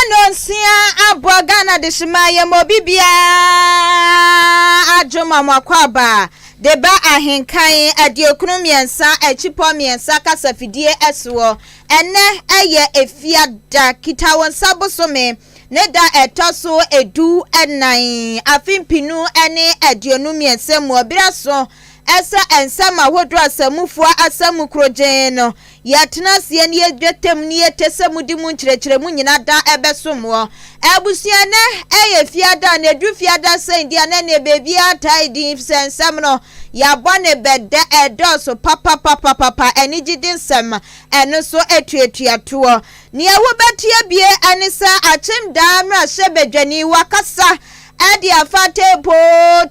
no sia abogana de shimaye mobibia ajoma makwaba de ba ahenkan adiokunu miensa echipo miensa kasafidie esuo ene eye efiada kitawon sabosome ne da etoso edu enan afimpinu ene adionu miensa mu obiraso esa ensama hodo asamufo asamu krojen no yatena sie ne yedwetem ne yetesemu di mu nkyerɛkyerɛ mu nyina da ebesomo abusua ne eye fiada na edu fiada sendia na ne bebi atai di sensem no ya bone bede edoso papa enigidin sem eno so etuatuato ne ewo betie bie anisa achim da mra hyebedwani wakasa edi afate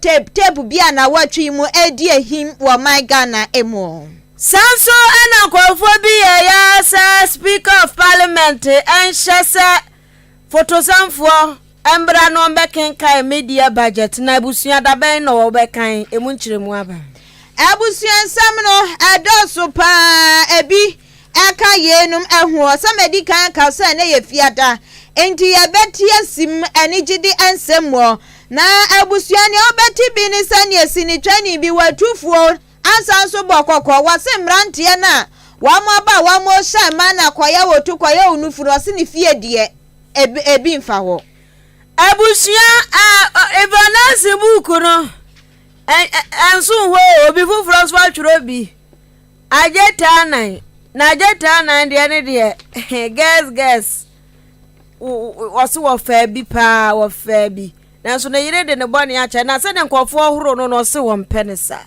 tape bia na watwi mu edi ehim wo my Ghana emo sanso ena kwofo bi ya sa speaker of parliament enhyese fotosanfo embra no bekenkan media budget na abusuan da ben no wo bekan emu nkyeremu aba abusuan sam no edoso pa ebi aka yenum ehu samedi kan ka so na ye fiada enti ya beti asim enigidi ensemo na abusuan ya obeti bi ni sane asini twani bi watufuo ansanso bokoko wase mrantie na wamaba wamo shama na kwaya wotu kwaya unufuru asini fie die ebi mfa ho abusuan evanasi buku no enso ho obi fufuro so atworo bi ajeta nan na ajeta nan de ne de guess wasi wo fa bi pa wo fa bi nanso na yire de ne bone acha na se de nkofo horo no no se wo mpenisa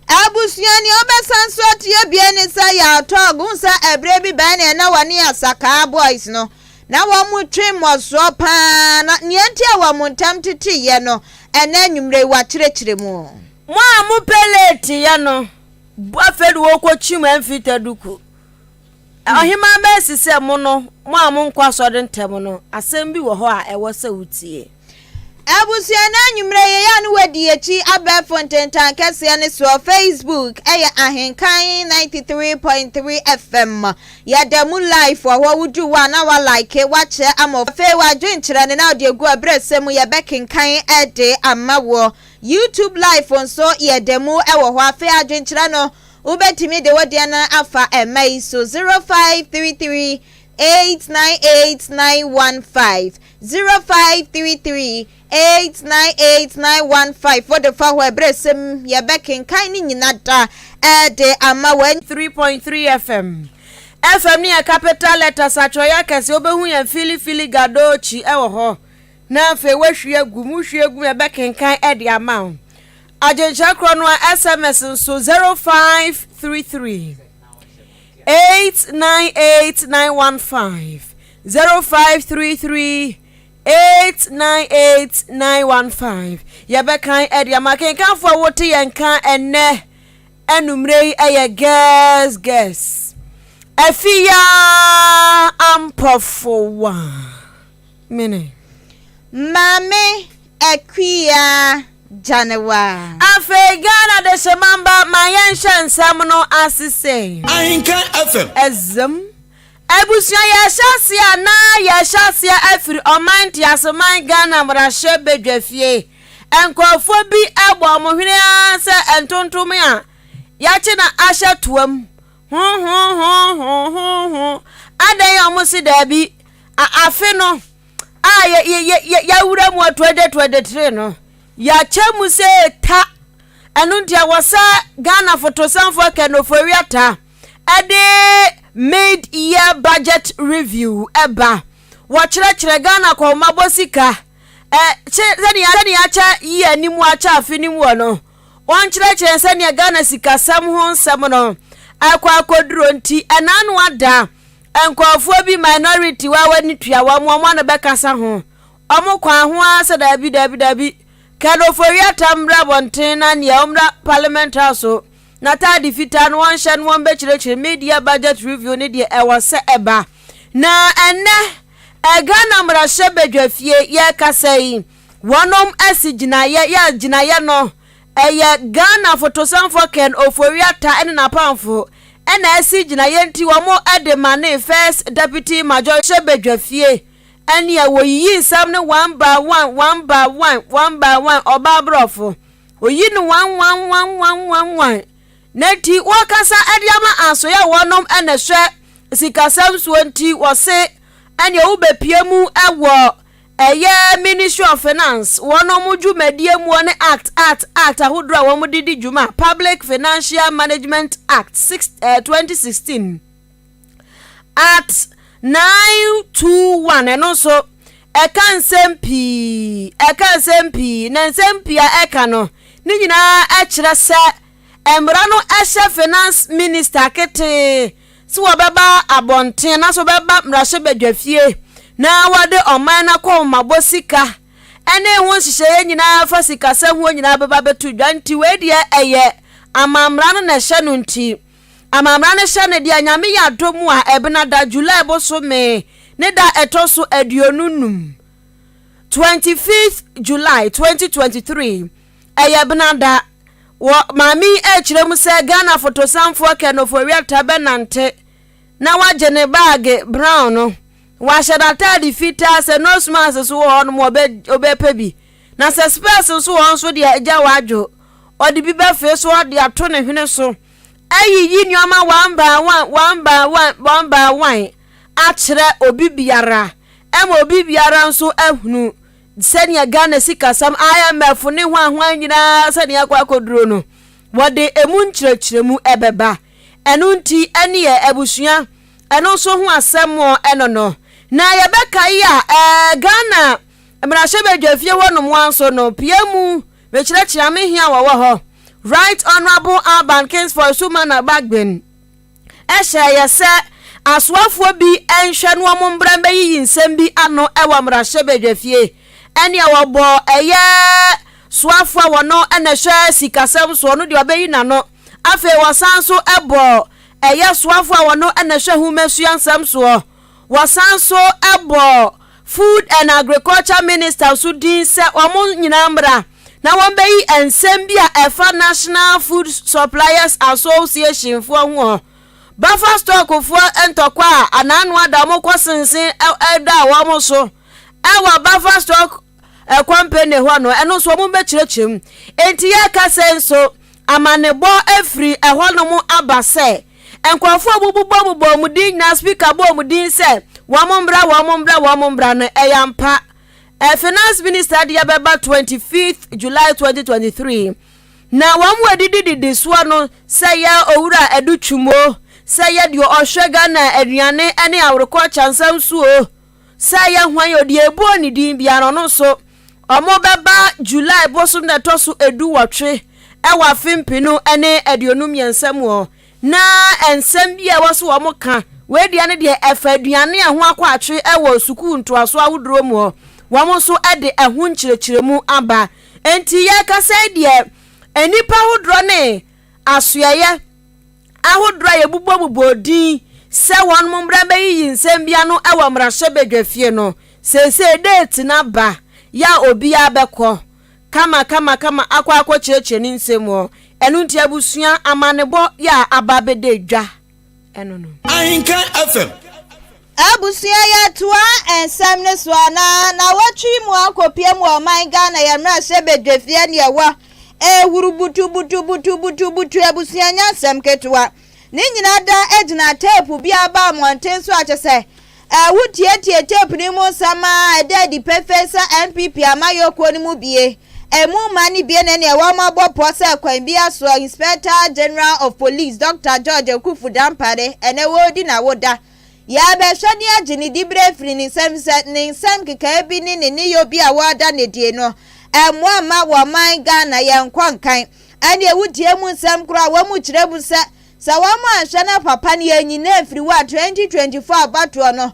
abusuan ni obesanso tie bie ni sa ya togun sa ebre bi ban na wani asaka boys no na wo mu twe moso pa na nienti a wo mu ntam tete ye no ena nwumre wa kyerɛkyerɛ mu mo amu peleti ye no bafedu wo kochi mu amfita duku ahima ba sise mo no mo amu nkwaso de ntem no asem bi wo ho a ewo sa wutie abusuan na nwumre ye ya no wadi echi aba fontentan kese ne so Facebook eya Ahenkan 93.3 FM ya demu live wa wudu wa na wa like wa che amofe wa dwenkyere ne na de egu abresem ya bekenkan ede amawo YouTube live onso ya demu ewo ho afa adwenkyere no ubetimi de wodi na afa emai so 0533 898 915 0533 for the far where bresem ya bekenkan ni nyina da de ama 3.3 FM ni a capital letters atwoya kese obehu ya fili gadochi ewo ho na afa wahwie agumuhwie ya bekenkan de ama agencha kro no SMS so 0533 898 915 0533 898 Yabekan Edia Makenkan for what yankan ene enumrei eye guess Efia ampofowa mene mame ekwia Janewa Afegana de Shemamba mayan shansam no asise Ahenkan FM Ezem Ebusuan ya shasia na ya shasia afiri omanti asoman Ghana mrahye bedwafie enkofo bi egbo mohwene ase entontom a ya che na ahye toam adan ya omusi da bi afe no ya wura mu 2023 no ya chemu se ta enu ntia wasa Ghana fotosanfo kenoforiata ade made year budget review eba wachire Ghana kwa mabosika sani ya cha ye nimu acha afinimu no wanchire sani Ghana sika sam ho nsam no akwa akoduro nti enanu ada enkwafo bi minority wa wani tua wa mo na bekasa ho omo kwa ho asa dabi kadofori atamra bonten na ne omra parliament house na ta defita no one shan one bechire media budget review ne de ewose eba na ene Ghana mrahye bedwafie ye kasai wonom asigina ya gina no eye Ghana fotosanfo ken oforiata ene na pamfo ena asigina ye nti wo mo edemane first deputy major bedwafie and ya wo yi nsam ne one by one oba brofo oyi no one neti wakasa adiama anso ya wonom ene hwe sikasam so nti wo se ene wo bepiemu ewo eye Ministry of Finance wonom dwumadie mu ne act ahodro wo didi dwuma Public Financial Management Act 2016 at 921 eno so eka nsem na nsem pia eka no ni nyina a kire se emra no ehye finance minister kete si wo beba abonten na so beba mrahye badwafie na wade oman na ko mabosika ene ho hyehyeye nyina fa sika se ho nyina beba betu dwanti we de eye amamra no na hye no nti amamra no hye ne de anyame ya domu a ebena da July boso me ne da etoso aduonunum 25th July 2023 eye benada wo mami echirem se Ghana fotosamfo kenofo wiata benante na waje ne bag brown no wa shedata di fita se no smas so ho no obepebi na se space so ho so de eja wadwo odi bi be fe so de ato ne hwene so ayi yi nyoma one by one a kire obi biara obi biara nso ahunu senia Ghana sikasam IMF ne hwan nyina senia kwa koduro no wode emu nkyerɛkyerɛmu ebeba enu nti ene ye abusua eno so ho asɛm eno no na yebeka ya Ghana mrahye badwafie wonom wanso no piemu bekyerɛkyerɛ me hia wo ho Right Honorable Alban Kingsford Sumana Bagben ehye ye se aswafo bi enhwe no omombra beyi nsɛm bi ano ewa mrahye badwafie ene awbo eye swafo wono ene hwe sikasem so no de obeyi na no afi wasanso ebo eye swafo wono ene hwe humesua nsam so wasanso ebo Food and Agriculture Minister so din se omo nyina mbra na won beyi ensem bi a efa National Food Suppliers Association fo ho buffer stock fo entokwa ananu adamo kwasensen eda wo mo so ewa buffer stock company ho no eno so mo be kyerɛkyerɛm enti ya ka senso amanebo afri ho no mo abase enkwafo bububo mu din na speaker bo mu din se wo mo mbra no eyampa Finance Minister dia beba 25th July 2023 na wo mo adididi so no se ya owura edutwumo se ya de ohwega na aduane ene awreko chansam suo se ya hwan odi ebu ni din bia no so omo beba July bosum na toso edu wotwe ewa fimpinu ene aduonum yensam wo na ensam bia wo so wo mo ka we dia ne de efa aduane ho akwa atwe ewo suku ntoaso awudro mu wo mo so ede ehu nkyerɛkyerɛmu aba enti ye ka sai de enipa hodro ne asoyeye ahodro ye bubobodi se won mo mbra beyi nsɛm bia no ewo mrahye badwafie no se date na ba ya obi abekọ kama akwa kyerɛkyerɛ ni nsɛm enu nti abusua amanebo ya ababede dwa eno no Ahenkan FM abusia ya toa ensam ne so na watwi mu akopie mu oman Ghana ya mrahye badwafie ne ewa butu abusia nya nsɛm ketewa ni nyina da ejina tape bi aba monten so akyese wutie tape ni mu sama ede pefesa MPP amayoko ni mu bie emu mani bie ne ewa mabo posa kwan bi aso Inspector General of Police Dr. George Kufu Dampare ene wodi na woda ya be hwani agini dibre firi ni nsam keka bi ni yobi a wada ne die no emu ama wo man Ghana ye nkwankan ane ewudie mu nsam kura wo mu kirebu sa wo mu anhwana papa ne anyina firi wa 2024 abato no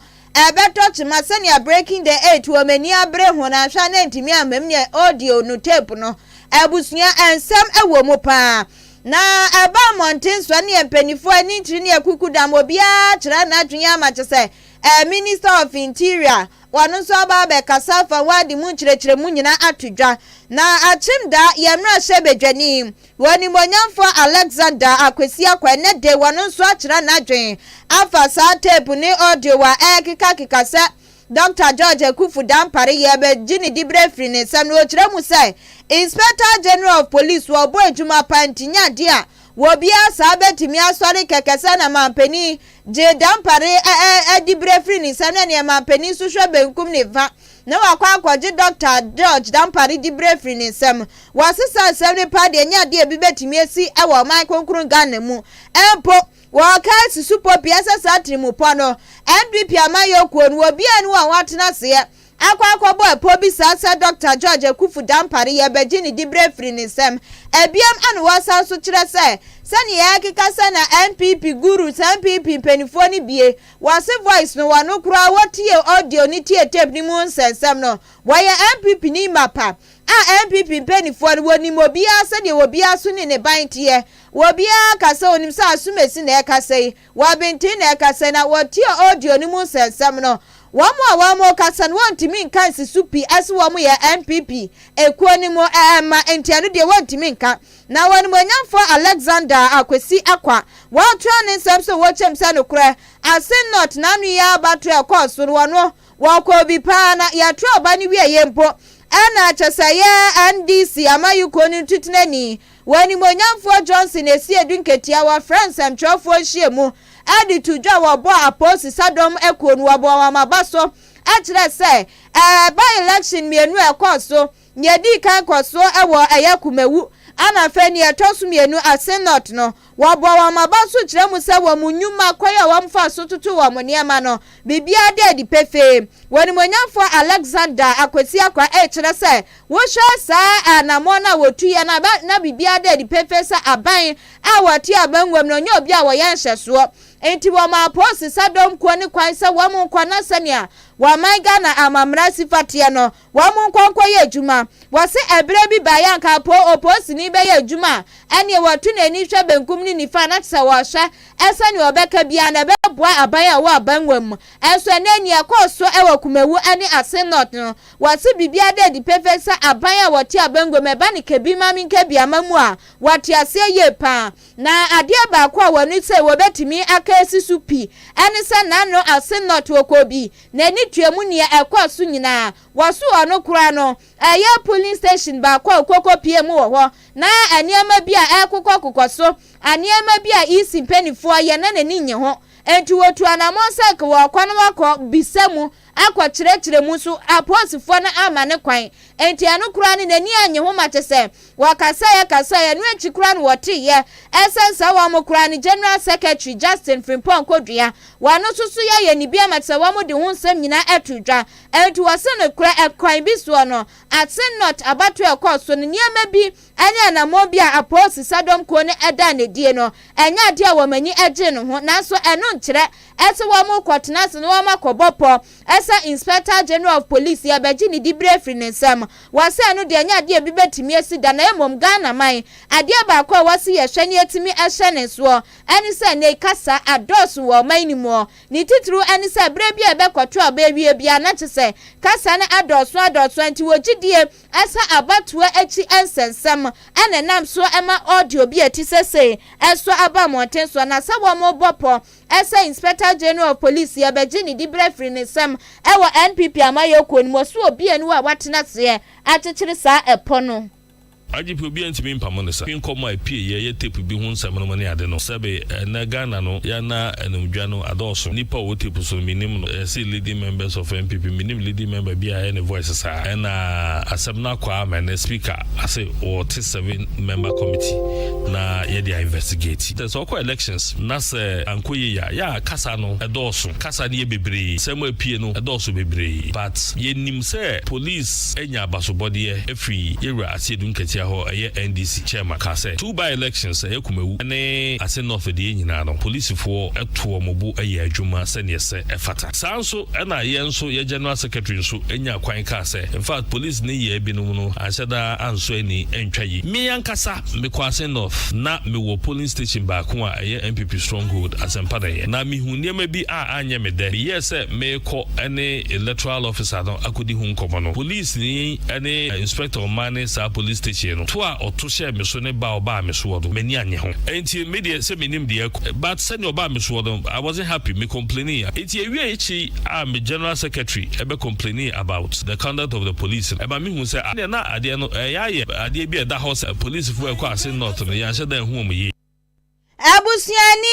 ebeto chimase ne breaking the 8 wo mani abre ho na hwa na ntimi amam ne audio no tape no abusunya ensam ewo mu pa na eba mountain so ne empanifo ani ntiri ne akukudam obia kira na adwenya amachese Minister of Interior wanu so ba be kasa fa wadi mu kyerɛkyerɛ mu nyina atodwa na achimda yemra shebedwani wani monyamfo Alexander Akwesi Akwane de wanu so akira na adwen afa sa tape ni audio wa kika se Dr. George Ekufu Dampare ye be gini dibre free ne nsam no kire mu say Inspector General of Police wo bo adwuma pantinya dia wo bia sa betimi asori kekese na mampani je Dampare dibre free ne nsam na mampani so hwe benkum ne va na wakwa akwaje Dr. George Dampare dibre free ne nsam wasisa nsam ne pa de nya de bi betimi asi e wo man konkron Ghana mu empo waka susupo piasa satrimu pono MPP amayokuo no obi anu a watena se akwa boy pobi sasa Dr. George Ekufu Dampare ye begini dibre free ne nsam ebiam anu wasa so kire se sani ya kikasa na NPP guru NPP penifo ni bie wase voice no wano kura watie audio ni tie tape ni mu nsensem no waye NPP ni mapa NPP penifo ni woni mobia se de obia so ni ne bantie wobia kasa onim sa asumesi na ekasa yi wabenti na ekasa na watie audio ni mu nsensem no wamo kasa no ntimi nka sisupi ase wamo ye NPP ekuo ni mo ma entiano de wantimi nka na wani monyamfo Alexander Akwesi Akwa wotwa ne nsem so wochem sa no kura asin not na nu ya batwe course no wono woko bi pa na ya tro ba ni wie yempo ana chasaye NDC amayuko ni tutinani wani monyamfo Johnson esi edunketia wa France amtrofo hyiemu adi tujwa wabo aposi sadom ekuo no wabo amabaso akire se by election mienu ekoso nyedi kan koso ewo ayakumewu ana fani etosu mienu asenot no wabo amabaso kire mu se wo munyuma kwaya wamfa so tutu wo niema no bibia de di pefe woni monyamfo Alexander Akwesi Akwa kire se wo hwa sa anamona wotuye na bibia de di pefe sa aban awati abanwam no nya obi a wo yenhyeso enti wo ma posi sadom ko ni kwan se wo mu kwa na sania wa maiga na amamra sifatia no wa mu nkwankwa ye adwuma wose ebre bi bayan ka po oposi ni be ye adwuma ene watu na ni hwe benkum ni nifa na tse wo hwe esa ni obeka bia na be boa aban a wo abanwam enso na ni akoso ewa kumewu ene asenot no wose bibia de di perfect aban a wote abanwam eba ni kebi mami kebi amamu a wate ase ye pa na ade ba kwa woni se wo betimi aka sisupi ene se na no asenot wokobi na ni tuemu ni ekoso nyina waso ono kura no ya police station ba kwa okoko PM wo ho na aniema bia ekokokoso aniema bia isi penifo ye na nani nye ho enti wotu anamonsa ke wo kwa no wakọ bisemu akọ kirekire mu so aposifo na ama ne kwan enti anu kura ni nani anye ho matese wakasa ya no echi kura no wote ye esensa wa mo kura ni General Secretary Justin Frimpong Kodua wano susu ye ni bia matese wa mo de ho nsem nyina etudwa enti wase no kura ekwan bi so no atin not abatu ekoso no niema bi anye anamo bia aposi sadom ko ne eda ne die no enya de a wamani eje no ho nanso eno nkire ese wa mo kwotena se no wa makobopo esa Inspector General of Police ya beji ni dibre free ne nsam wase eno de enya de bi betimi asi da na emom Ghana man ade ba kwa wase ye hwani etimi ehye ne so eni se ne kasa ados wo man ni mo ni titru eni se bre bia ebe kwoto abawie bia na chese kasa ne ados anti wogidie esa abatua echi ensensem ene nam so ema audio bia ti sese eso aba monten so na sawo mo bopo esa Inspector General of Police ya beji ni dibre free ne nsam ewo NPP amayoko ni mo so obi anu a watena se akekere sa epono ajipu bi antimi mpamo ne sa pinkomo apie ye tape bi hu nsam no ne ade no sebe na Ghana no ya na enumdwa no adoso nipa wo tape so minim no say leading members of MPP minim leading member bi a ne voice sa na asem na kwa ma na speaker ase o 7 member committee na ye dey investigate there's all elections na se ankoye ya kasa no adoso kasa ne ye bebre sem apie no adoso bebre but ye nim se police enya abasobode efri yewra asiedun ketia ho NDC chairman ka say 2 by elections kumewu ne ase north de nyina no police for eto mobu adwuma se ne se efata sanso na ye nso ye general secretary nso enya kwan ka say in fact police ne ye binom no aseda anso ani entwa yi me yankasa me kwase north na me wo polling station ba ko a MPP stronghold asempa da ye na me hu niam bi anya me de ye say me ko ene electoral officer no akodi hu nkomo no police ni ene inspector man sa police station tie no to a oto share me so ne ba oba me so wodo mani anye ho enti me de se menim de but send oba me so wodo I wasn't happy me complaining enti ewie echi me general secretary ebe complaining about the conduct of the police eba me hu say na ade no ya ade bi e da house police fu e kwa ase north no ya hye da hu mu yi Abusiani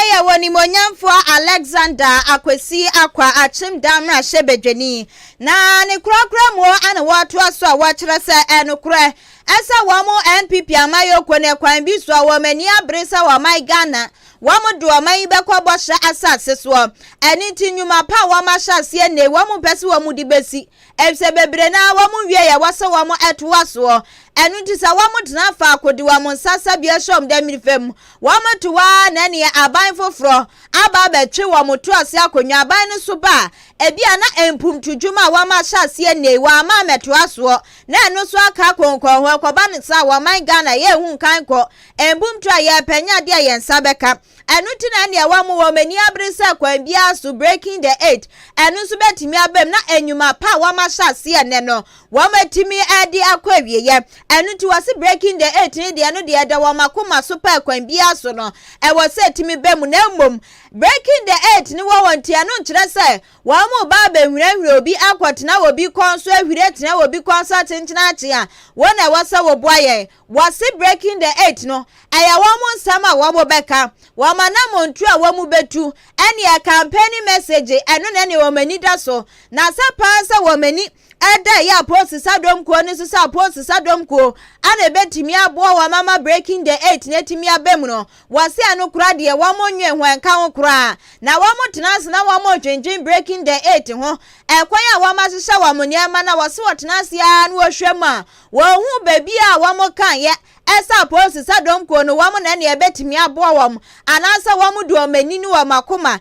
ayawoni monyamfo Alexander Akwesi akwa achim damra shebedweni na ne kurakura mo ana watu aso a wachira se enukure esa wamo NPP amayo kwene kwan bi so wa mani abresa wa mai Ghana wamo do mai bekwa bosha asase so eni tinyuma pa wa mashase ne wamo pese wamo dibesi efse bebre na wamo wie ya wase wamo eto so enu ti sa wamo tena fa akodi wamo sasa bia shom da mirifem wamo tuwa na ne aban foforo aba betwe wamo to ase akonwa aban ne so ba ebia na empum tudwuma wamo ashase ne wa ma meto so na enu so aka konkon ho koba ne sa wa man Ghana ye hu kan ko empum to ye penya de ye nsa beka enu ti na ne wamo wo mani abresa kwan bia so breaking the 8 enu so betimi abem na enyuma pa wamo ashase ne no wamo timi adi akwawie ye enu ti wase breaking the 8 ni de anu de da wamo akoma so pa kwan bia so no e wase timi bem na mmom breaking the 8 ni wo wonti anu nkire se wamo ba be hwirahwire obi akwotena obi konso ahwire tena obi konso atentina ache a wona wase wo boaye wase breaking the 8 no aya wamo nsama wamo beka wama na montu a wamu betu eni a campaign message enu na ne womani da so na sa pansa womani ada ya post sadom ko ni so sa post sadom ko ana betimi abo wa mama breaking the 8 na timi abem no wase anu kura de wamo nwe hwanka ho kura na wamo tenase na wamo dwenjen breaking the 8 ho ekwan a wama hyehyɛ wamo niama na wase wotenase ya na wohwem a wo hu baby a wamo kan ye esa post sadom ko no wamo na ne betimi abo wam anasa wamo do mani ni wa makoma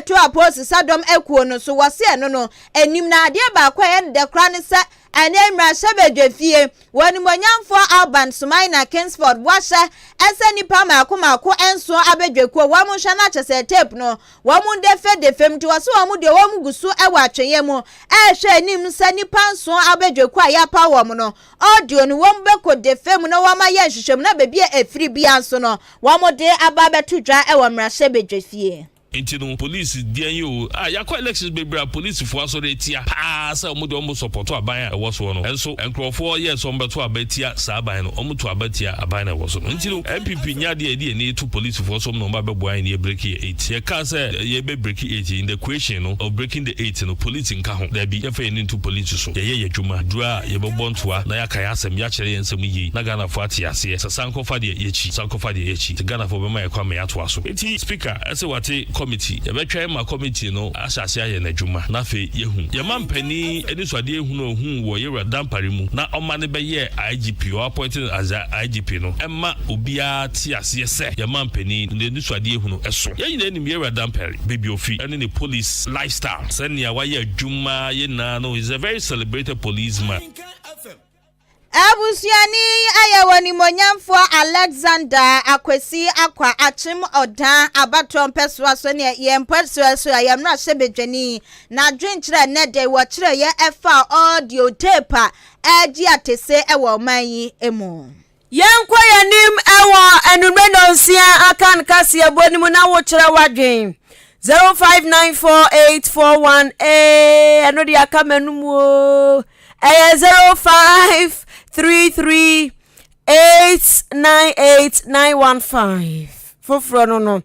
to a post sadom ekuo no so wase eno no enim na ade ba kwa ye de kra ne sa anemra shebedwefie woni monyamfo Alban Sumaina Kingsford washa esa nipa makoma ko enso abedwekuo wamo hwa na chese tape no wamo de fem to wase wamo de wamo gusu ewa atweye mu hwe nim sa nipa nso abedwekuo ya pa wamo no audio no wamo beko de fem no wama ye hwehwem na bebi efiri bia nso no wamo de ababetu dwa ewa mra shebedwefie enti no police dia yo yakwa elections bebra police fo aso de tia pa sa omo de omo support aban a woso no enso enkrofo yes omo beto abatia sa aban no omo to abatia aban na woso no enti no MPP nya de ade ni to police fo so no ba bebo an ye break 8 ye ka say ye be break 8 in the question no of breaking the 8 no police nka ho da bi ye fa ni to police so ye dwuma dura ye bebo ntoa na ya kai asem ya kire yensem yi na Ghana fo ati ase sa sanko fa de ye chi sanko fa de ye chi Ghana fo be ma ye kwa me ato aso enti speaker ase wate committee ye betwa ma committee no asase aye na dwuma na fe yehu ye mampani eni so ade ehu no hu wo ye dampare mu na oma ne be ye IGP or appointed as IGP no emma obia ti ase se ye mampani eni so ade ehu no eso ye nyina nim ye dampare baby ofi eni ne police lifestyle senia wa ye dwuma ye na no is a very celebrated policeman. Abusiani ayawoni monyamfo Alexander Akwesi akwa achim odan abaton peswa so ne yempeswa so ayamna shebedwani na dwenkyere ne de wo kyere ye efa audio tape agi atese ewo manyi emu yenkwa yanim ewo enumre no nsia akan kase abonimu na wo kyere wadwen 05948441 eno dia akamenum o 0533898915 foforo no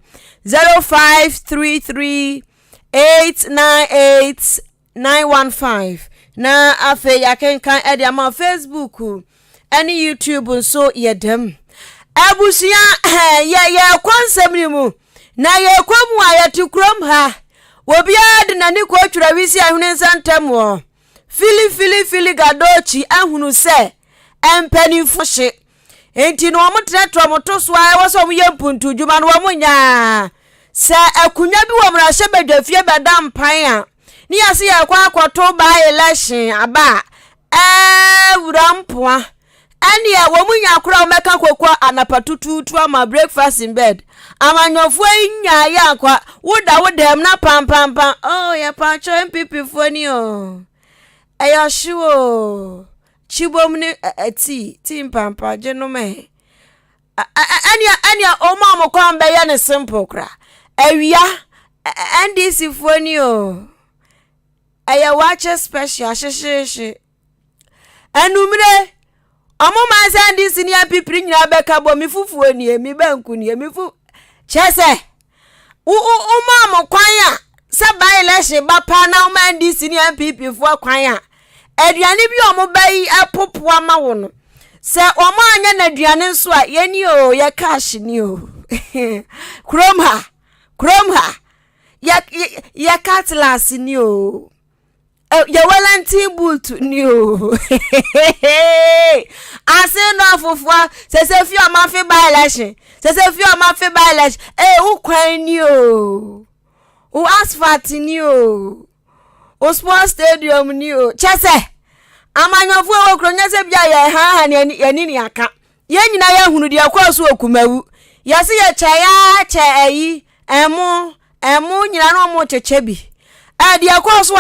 0533898915 na afi Ahenkan ede ama Facebook ani YouTube nso yedem abusia ye kwansem ni mu na ye kwamu ayatukrom ha obia de nani ko twura wisi ahune santem wo fili gadochi ahunu se empanifo hye enti no omotetro motoso a woso mo yempuntu djuma no wonya se akunya bi wo mra hye bedwafie bedam pan a ni ase ya kwa akoto ba election aba wurampoa ani ya wo munya akora omeka kokwa anapatututu ama breakfast in bed amanyofo nya ya kwa woda na pam oh ya pancho MPP fo ni o Ayashuo chibom ni tea mpampa jenome ania o ma mo kwa mbe ya ne simple kra awia ndc fuani o aya watch special sheshe anumre omo ma sa ndc ni apipri nyina beka bo mi fufuani mi banku ni mi fu chese u ma mo kwan a se baile ba pa na o ma ndc ni apipi fu kwan a aduane bi omo bai apopo ama wo no se omo anya na aduane nso a yeni o ya cash ni o krom ha ya cutlass ni o ya walanti boot ni o ase no afofo se fi o ma fe baile se fi o ma fe baile u kwan ni o u asphalt ni o sports stadium ni o chese amanyofo wo kronya se bia ye ha ne ni aka ye nyina ya hunu de akwaso okumawu ya se ye che ayi emu nyina no mo cheche bi de akwaso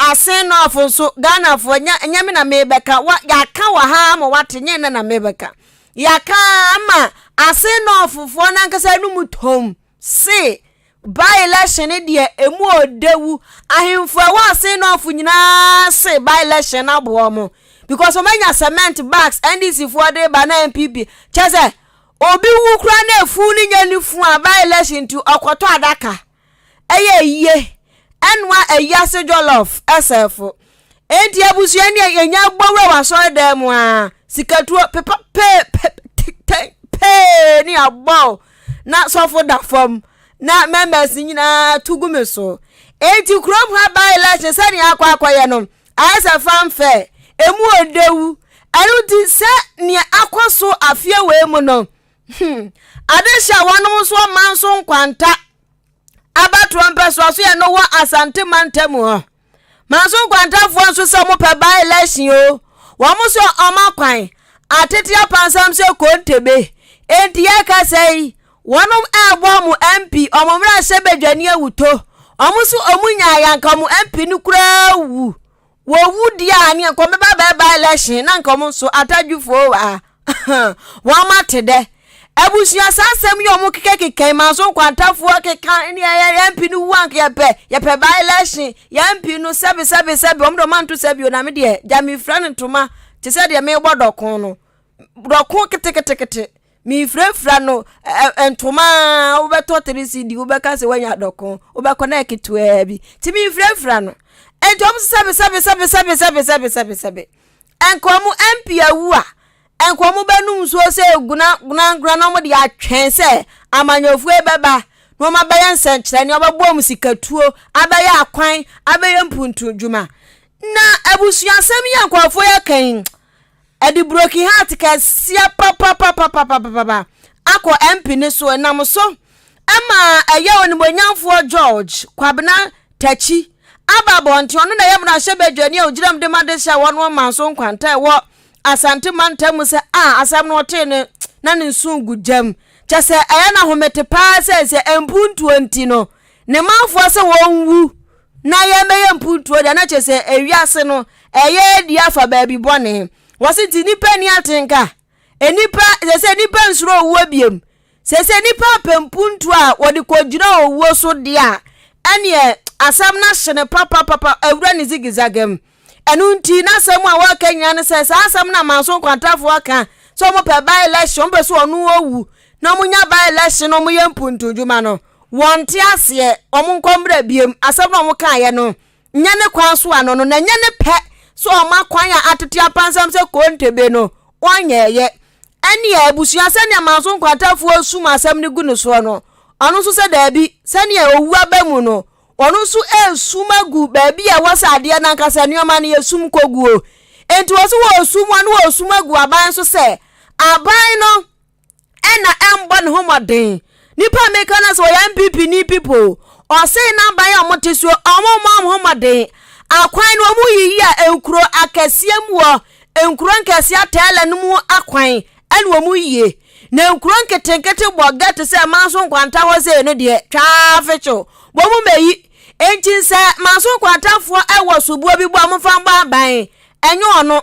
asen no afonso Ghana fo nyame na mebeka wa yaka wa ha ma watenye na mebeka yaka ama asen no afofo na nkasa no mutom se by election de emu odewu ahemfo wa se no afu nyina se by election abo mo because o manya cement bags ndc for de ba na MPP chese obi wu kra na efu ni nyani fu a by election to okoto adaka eye enwa eyase jollof sf enti abusu ani enya gbowre wa so dem a sikatuo pepa pe ni abo na sofo da fom na members nyina tugume so enti krom ha ba election sani akwa ye no asa fanfe emu odewu anu di se ni akwaso afie we mu no adesha wonom so manso nkwanta abatro mpeso so ye no wa asante mantemu ho manso nkwanta fo so se mo pe ba election o wo mo so omakwan atete apansam se kontebe enti ya ka sei wonom abo mu MP omomra sebedwane awuto omusu omunya yanka mu MP ni kura wu wo wudi ani enko me ba election na nka mo so atadwufo wa wo matede abusia sasem yo mu keke manso kwantafo keka ni MP ni wu anka ye pe ba election ya MP no sebe omdo manto sebe na me de jami frane ntoma te se de me gbodokon no dokon kete mi frefra no entoma obeto 3cd obeka se wanya dokon obeko na eketua bi ti mi frefra no entom sebe enkomu MP awu a enkomu benum so se guna no mo de atwen se amanyofu ebeba no mabaya nsenkyere ne obebo mu sikatuo abaya akwan abaya mpuntu djuma na abusua sem yankofo yakan edi broken heart ka sia papa ako MP ni so nam so ama eye oni bonyamfo George kwabena tachi ababonti ono na yemna hyebedwane a ogiram de madesha wono manso nkwanta wo asante mantam se asam no te ne na ne nsungu jam chese eye na homete pa se empuntu anti no ne manfo se wonwu na yemeye empuntu de na chese ewiase no eye dia fa baabi bone wasiti nipa ni atenka enipa sese nipa nsuro owo biem sese nipa pempuntu a wodi kogina owo so de a ane asam na hyene papa awura ni zigizagem enu nti na asam a wakanya ne sese asam na manso kwantafo aka so mo pe ba election be so onu owu na munya ba election no mo yempuntu djuma no wonte ase omunkombra biem asam na mo kan ye no nyane kwan so ano no na nyane pe so omakwan ya atete apansam se kontebe no wanyeye eni abusua se ne manso nkwatafo asum asam ne gu no so no onu so se dabi se ne owu abamu no onu so esumagu baabi a wasade na nkasa nioma ne yesum koguo enti wo so wo sumwa no wo sumagu aban so se aban no ena embo ne homoden nipa meka na so ya MPP ni people o se na aban a motesuo omomam homoden akwan no mu yiyi a enkuro akasiem wo enkuro nkase atele no mu akwan ene mu yiye na enkuro nketenkete bogate se manso nkwanta ho se no de twafecho bo mu meyi enchi se manso nkwantafo ewo subuo bi bo amfa ba ban enye ono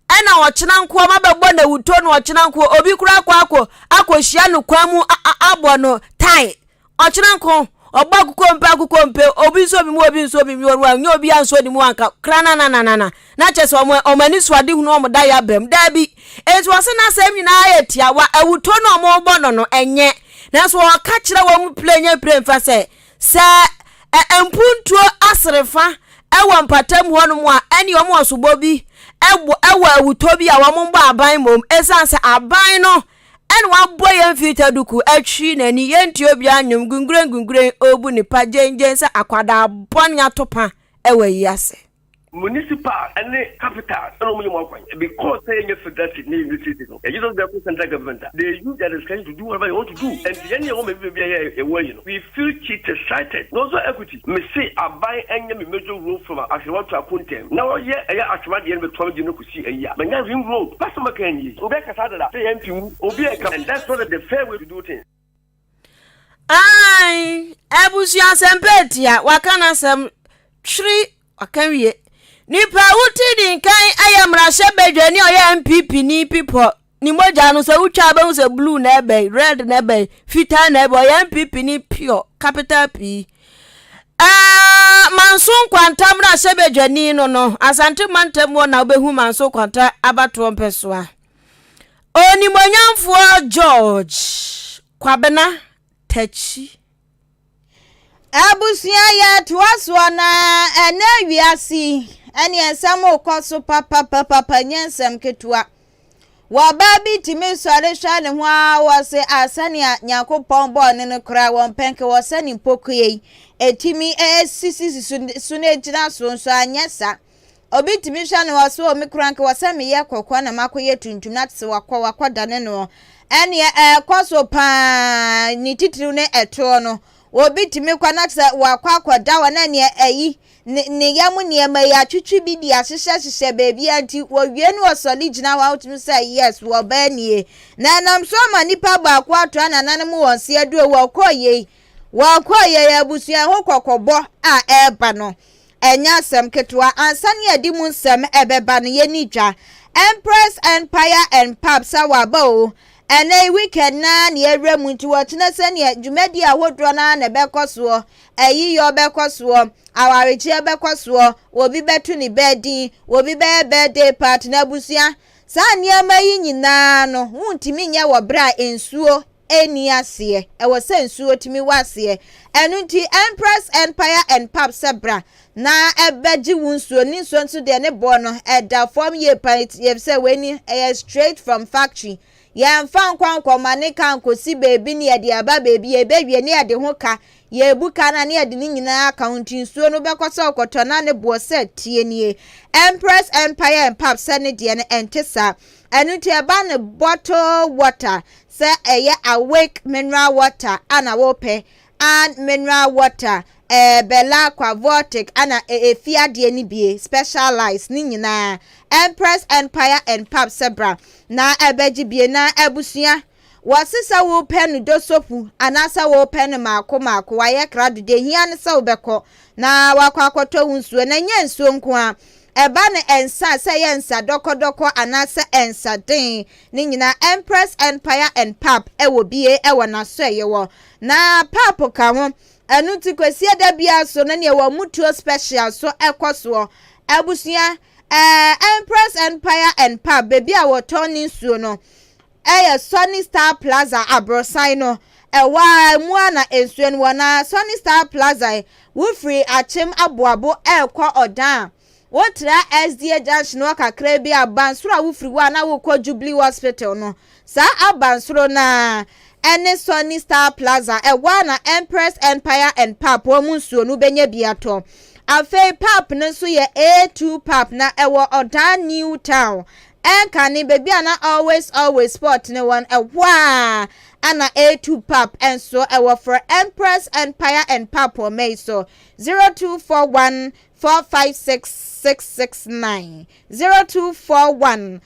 ena ochena nko mabebo na wuto no ochena nko obi kura akohia no kwamu abo no tai ochena nko ogba kukompe obi so bi mu nya obi anso ni mu anka krana na chese omani swade hu no omoda ya bem da bi enti wose na asem nyina ya tiawa awuto no omogbo no enye na so ka kire wa mu play mfa se empuntuo asrefa ewo mpatam ho no mu a ene omo osubo bi ewo awuto bi a wo mo aban mom esanse aban no ene wa boye mfita duku atwi na ni yenti obi anyum gungure obu ni pajenjen sa akwada bon ya topa ewe yase municipal and capital because they are federated universities. You don't get central government. They use their discretion to do whatever they want to do. And the end of a way, we feel cheated, sighted. Also equity. Me say I buy any major rule from a want to account them. Now yeah, I actually the end of 12 you see a year. But now ring road, Pastor McKenzie, Obeka Sada, say MP, Obeka, and that's not the fair way to do things. Aye, Abusia Sempetia, Wakana some tree, Wakanwe. Nipa uti din kan ayamra shebedwani oya MPP ni people ni moja no so utwa ba so blue na ebe red na ebe fita na ebe oya MPP ni pure capital P manson kwanta mra shebedwani no asante mantem wo na obehu manson kwanta abato mpeso a oni monyamfo George kwabena tachi abusia ya tuaso na ena wiasi ani ensamo koso papa nyensem ketua wa babi timi sore hwale ho a wose asane yakopon bo ne kra won penke wosani pokuye etimi sisi sune jina so anyesa obi timi hwale wose o mikranke wosame ye kokwa na makoye tuntum na tse wakwa ne no ani koso pa ni titiri ne eto no obi timi kwa na tse wakwa da wana ne ayi ne yamu ne ma ya twitwi bi di ahyehyehye baby anti wo wie no osoli gina wa utumi say yes wo ba nie na nam so ma nipa ba kwa ato ananan mu wonse adu wo koye ya busia ho kokobo a eba no enya asem ketwa ansane adi mu nsem ebeba no ye nidwa Empress Empire and Papsa wabo ene weekend na ne ewremu nti wo tena se ne dwumadi a wodro na na bekoso ayi yo bekoso awarechi bekoso obi betu ni bedi obi be birthday party na busia sa niama yi nyina no huntimi nya wo bra ensuo eni ase ewo se ensuo timi wase enu nti Empress Empire and Papsa bra na ebeji wunsuo ni so nso de ne bo no eda form ye pint ye se weni straight from factory ya mfa kwankwa mane kan kosi bebi ni ade aba bebi ebewie ni ade ho ka ye buka na ni ade ni nyina accounting so no bekoso okoto na ne bo set tie nie Empress Empire and Pap se ne de ne entesa enu te ba ne bottle water se eye awake mineral water ana wope and mineral water bella aquavortic ana efiade ni bie specialized ni nyina Empress Empire and Pap Sebra na ebeji bie na ebusia wasisa wo pen do sopu anasa wo pen mako waye krado de hia ne sa obeko na wakwakoto hunsuo na nya nsuo nko a eba ne ensa se ye ensa dokodoko anasa ensa den ni nyina Empress Empire and Pap ewo bie ewo na so yewo na pap ka ho anu ti kwesi da bia so na ne wo mutuo special so ekoso abusia Empress Empire and Pap baby a wotoni suo no Sunny Star Plaza Abrosai no ewa muana ensuo no na Sunny Star Plaza wo free achem aboabo ekwa odan wotra SDA junction no kakra bi abansoro wo free wa na wo kwa Jubilee Hospital no sa abansoro na ene Sunny Star Plaza ewa na Empress Empire and Pap wo munsuo no benya biato afi Pap no so ye A2 Pap na ewo odan New Town enka ni baby ana always sport ne one ewa ana A2 Pap enso ewo for Empress Empire and Pap o me so 0241 456 669 0241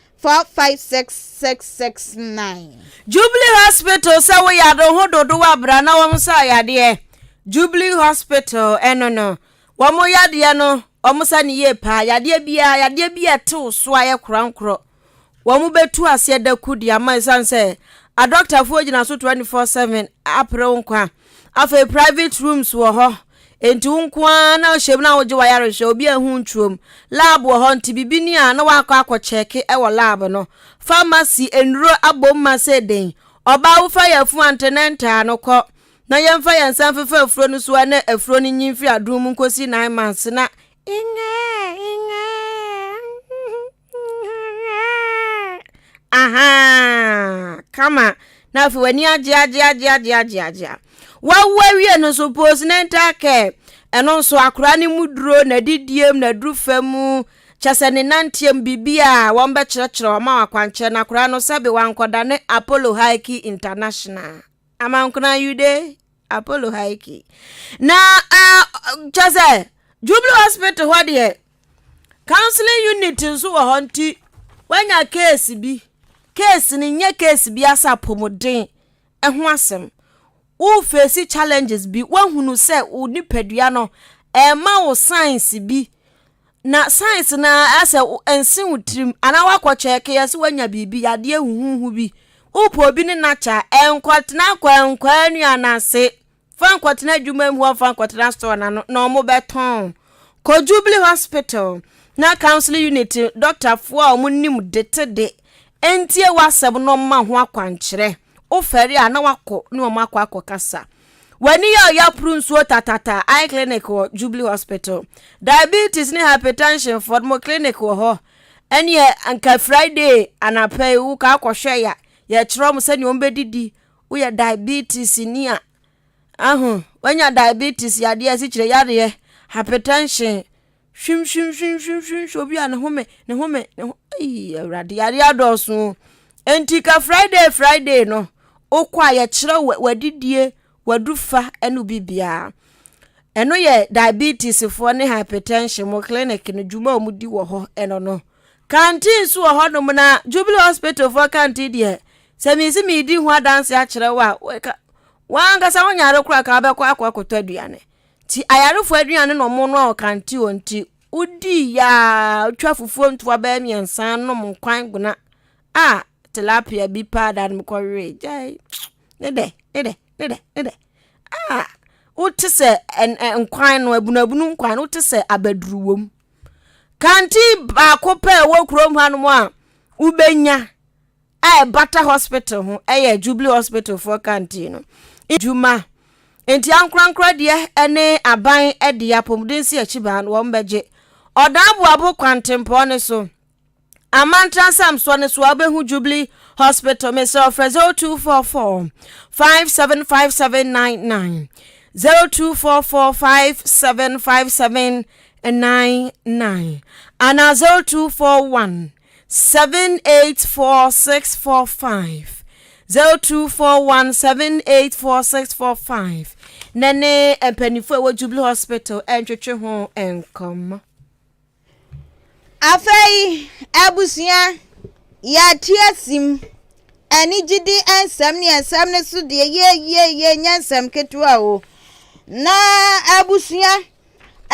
Jubilee Hospital say we ya do hododo wa bra na wo sa yade Jubilee Hospital no wo mo yade no omusa ni ye pa yade bia te so aye krankro wo mu betu ase da kudi ama sanse a doctor fo gina so 24/7 apre nkwa afa private rooms wo ho enti nkwa na ohiem na woje wayare hwe obi ahu ntwom lab wo ho nti bibini a na wakọ check e wo lab no pharmacy enro abomma se den oba wo fa yafu antenenta no kọ na yemfa yansan fefa afuro no so na afuro ni nyimfi adum nkosi 9 months na aha kama na fi wani agia wawie no suppose nenta ke eno so akura ni muduro na didiem na drufam chase ne nantiem bibia won be kyerɛkyerɛ ma wakwankyɛ na akura no sabe wankoda ne Apollo Hike International amankuna yude Apollo Hike na chase Jubilee Hospital ho de counseling unit nso wo honti wanya case ni nye case bi asa Apomuden eho asem wo face challenges bi wahunu se wo nipadua no ma wo science bi na science na asa ensin wutrim ana wakọ check yesi wanya bibi yade huhu bi upo bi ni nacha enkwatena kwa anu anase fankwatena adwuma mu fankwatena store na omo beton ko Jubilee Hospital na counseling unit doctor fo a omunnim detede entie waseb no ma ho akwankyere ofere a na wakọ na omo akọ kasa wani ya prunsuo tatata eye clinic wo Jubilee Hospital diabetes ni hypertension for mo clinic wo ho eni anka Friday anapai wo ka akọhwe ya kyerọ se ni ombedidi wo ya diabetes ni a wanya diabetes ya de asi kyerẹ yare hypertension shim obi a ne home awrade yare adoso entika Friday no okwa ya kyerẹ wadidie wadufa enu bibia eno ye diabetes fo ne hypertension mo clinic no djuma omudi wo ho eno no canteen so wo ho no na Jubilee Hospital for canteen de semisi mi di ho dance a kyerɛ wa ngasa wonyare kura ka be kwa akoto aduane ti ayarefo aduane no mo no canteen onti udi ya twa fufuo ntwa ba miensa no mo kwan guna tilapia bi pa dan mo kɔre jai ne de utise nkwan no abunabunu nkwan utise abaduruwom kanti ba kope wo krom hanom a ubenya Bata Hospital ho Jubilee Hospital for kanti no ejuma enti ankrankra de ene aban de Apomuden si achiba no wombeje odabu abo kwantempo ne so amantra samso ne so abehu Jubilee Hospital myself 0244 575799 0244575799 and 0241 784645 0241 784645 nene empanifo ewo Jubilee Hospital entwetwe ho enkom afei abusia ya tiasim ani gidi ensam ne so de ye nyansam ketua o na abusia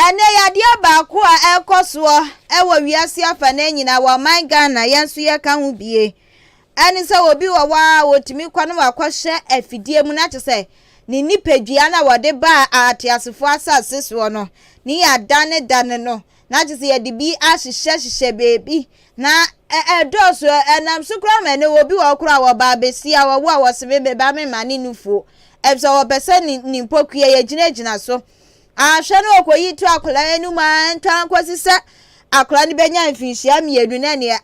ene ya de baako a ekoso ewo wiase afa na nyina wa man Ghana yenso ye ka ho bie ani se obi wa otimi kwa no akɔhye afidie mu na kyese ni nipadua na wode ba atiasefo asase so no ni ya dane no na kyese ye de bi ahyehyɛ bebi na doso enam sukra ma ne obi wa kura wa ba besia wa wo sebe be ba me mane nufuo ebso wo pese ni mpokua ye gina so ahwe no okoyi to akola enu ma ntan kwasisa akola ni benya mfinhia mienu na ne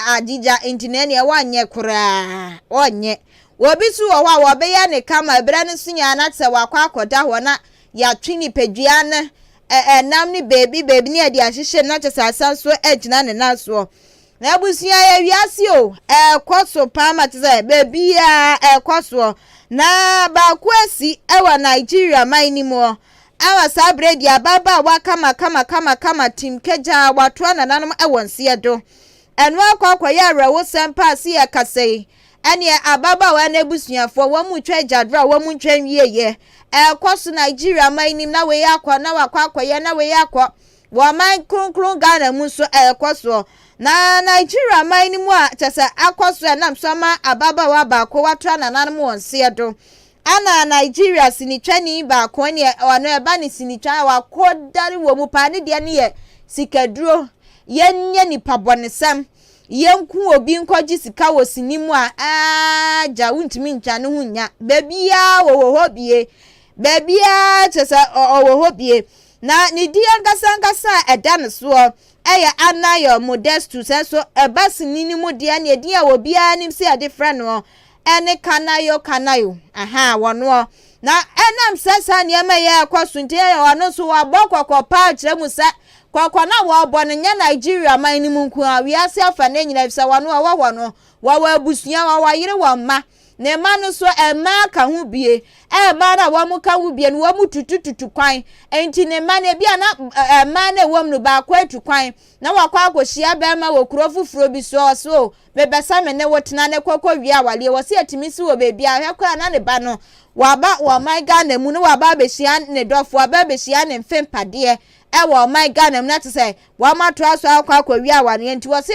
agija intine ne wanye kura onye obi su wo wa be ya ne kama ebra ne sunya na tse wa akoda ho na ya twini pedua ne enam ni baby ni ade ahyehyɛ na kyesasa so agina ne naso na abusia ya wiase o ekoso pama tse baby ya ekoso na ba kwasi ewa Nigeria mine mo awa sabredi ababa wa kama team keja watwa na nanom ewonse do eno akwa ya rewo sempa si ya kasei ene ababa wa na busuafo wo mu twa jadra wo mu ntwa wieye ekoso Nigeria mine na we yakwa na wakwa ya na we yakwa wo man kronkron Ghana mu so ekoso na Nigeria man ni mu a chese akoso na msoma ababa wa ba ko watra na nanom wonse do ana Nigeria sinitwani ba ko ne ono eba ni sinitwa wa kodari wo mu pa ne de ne ye sikaduro yenye ni pabonesam yenku obi nkoji sika wo sinimu a ja wuntimi ncha ne hunya bebia wo hobie bebia chese wo hobie na ni di angasa eda ne so eye anayo Modestus so eba sinini mu de ne dia wo bia nim se ade frɛ no ene kanayo aha wono na enam sasa ne ma ye akosunte ye wono so wa bokoko pa kire mu sa kwakwa na wo bo ne nya Nigeria man ni mu nku a wiase afa na nyina bisa wono wa wono wa abusua wa yire wo ma ne ma no so ema ka hu bie ema na wo mu ka hu bie no wo mu tutututu kwan enti ne ma ne bia na ema na wo mu no ba kwa atu kwan na wakwa akohia ba ma wo kuro fufuro bi so bebesa me ne wotena ne kwakwa wi awale wo se atimisi wo bebi a hwekwa na ne ba no waba wo my God na mu no waba behia ne dofo waba behia ne mfempade ewo my God na mu na tse wa matro so akwa wi awale enti wo se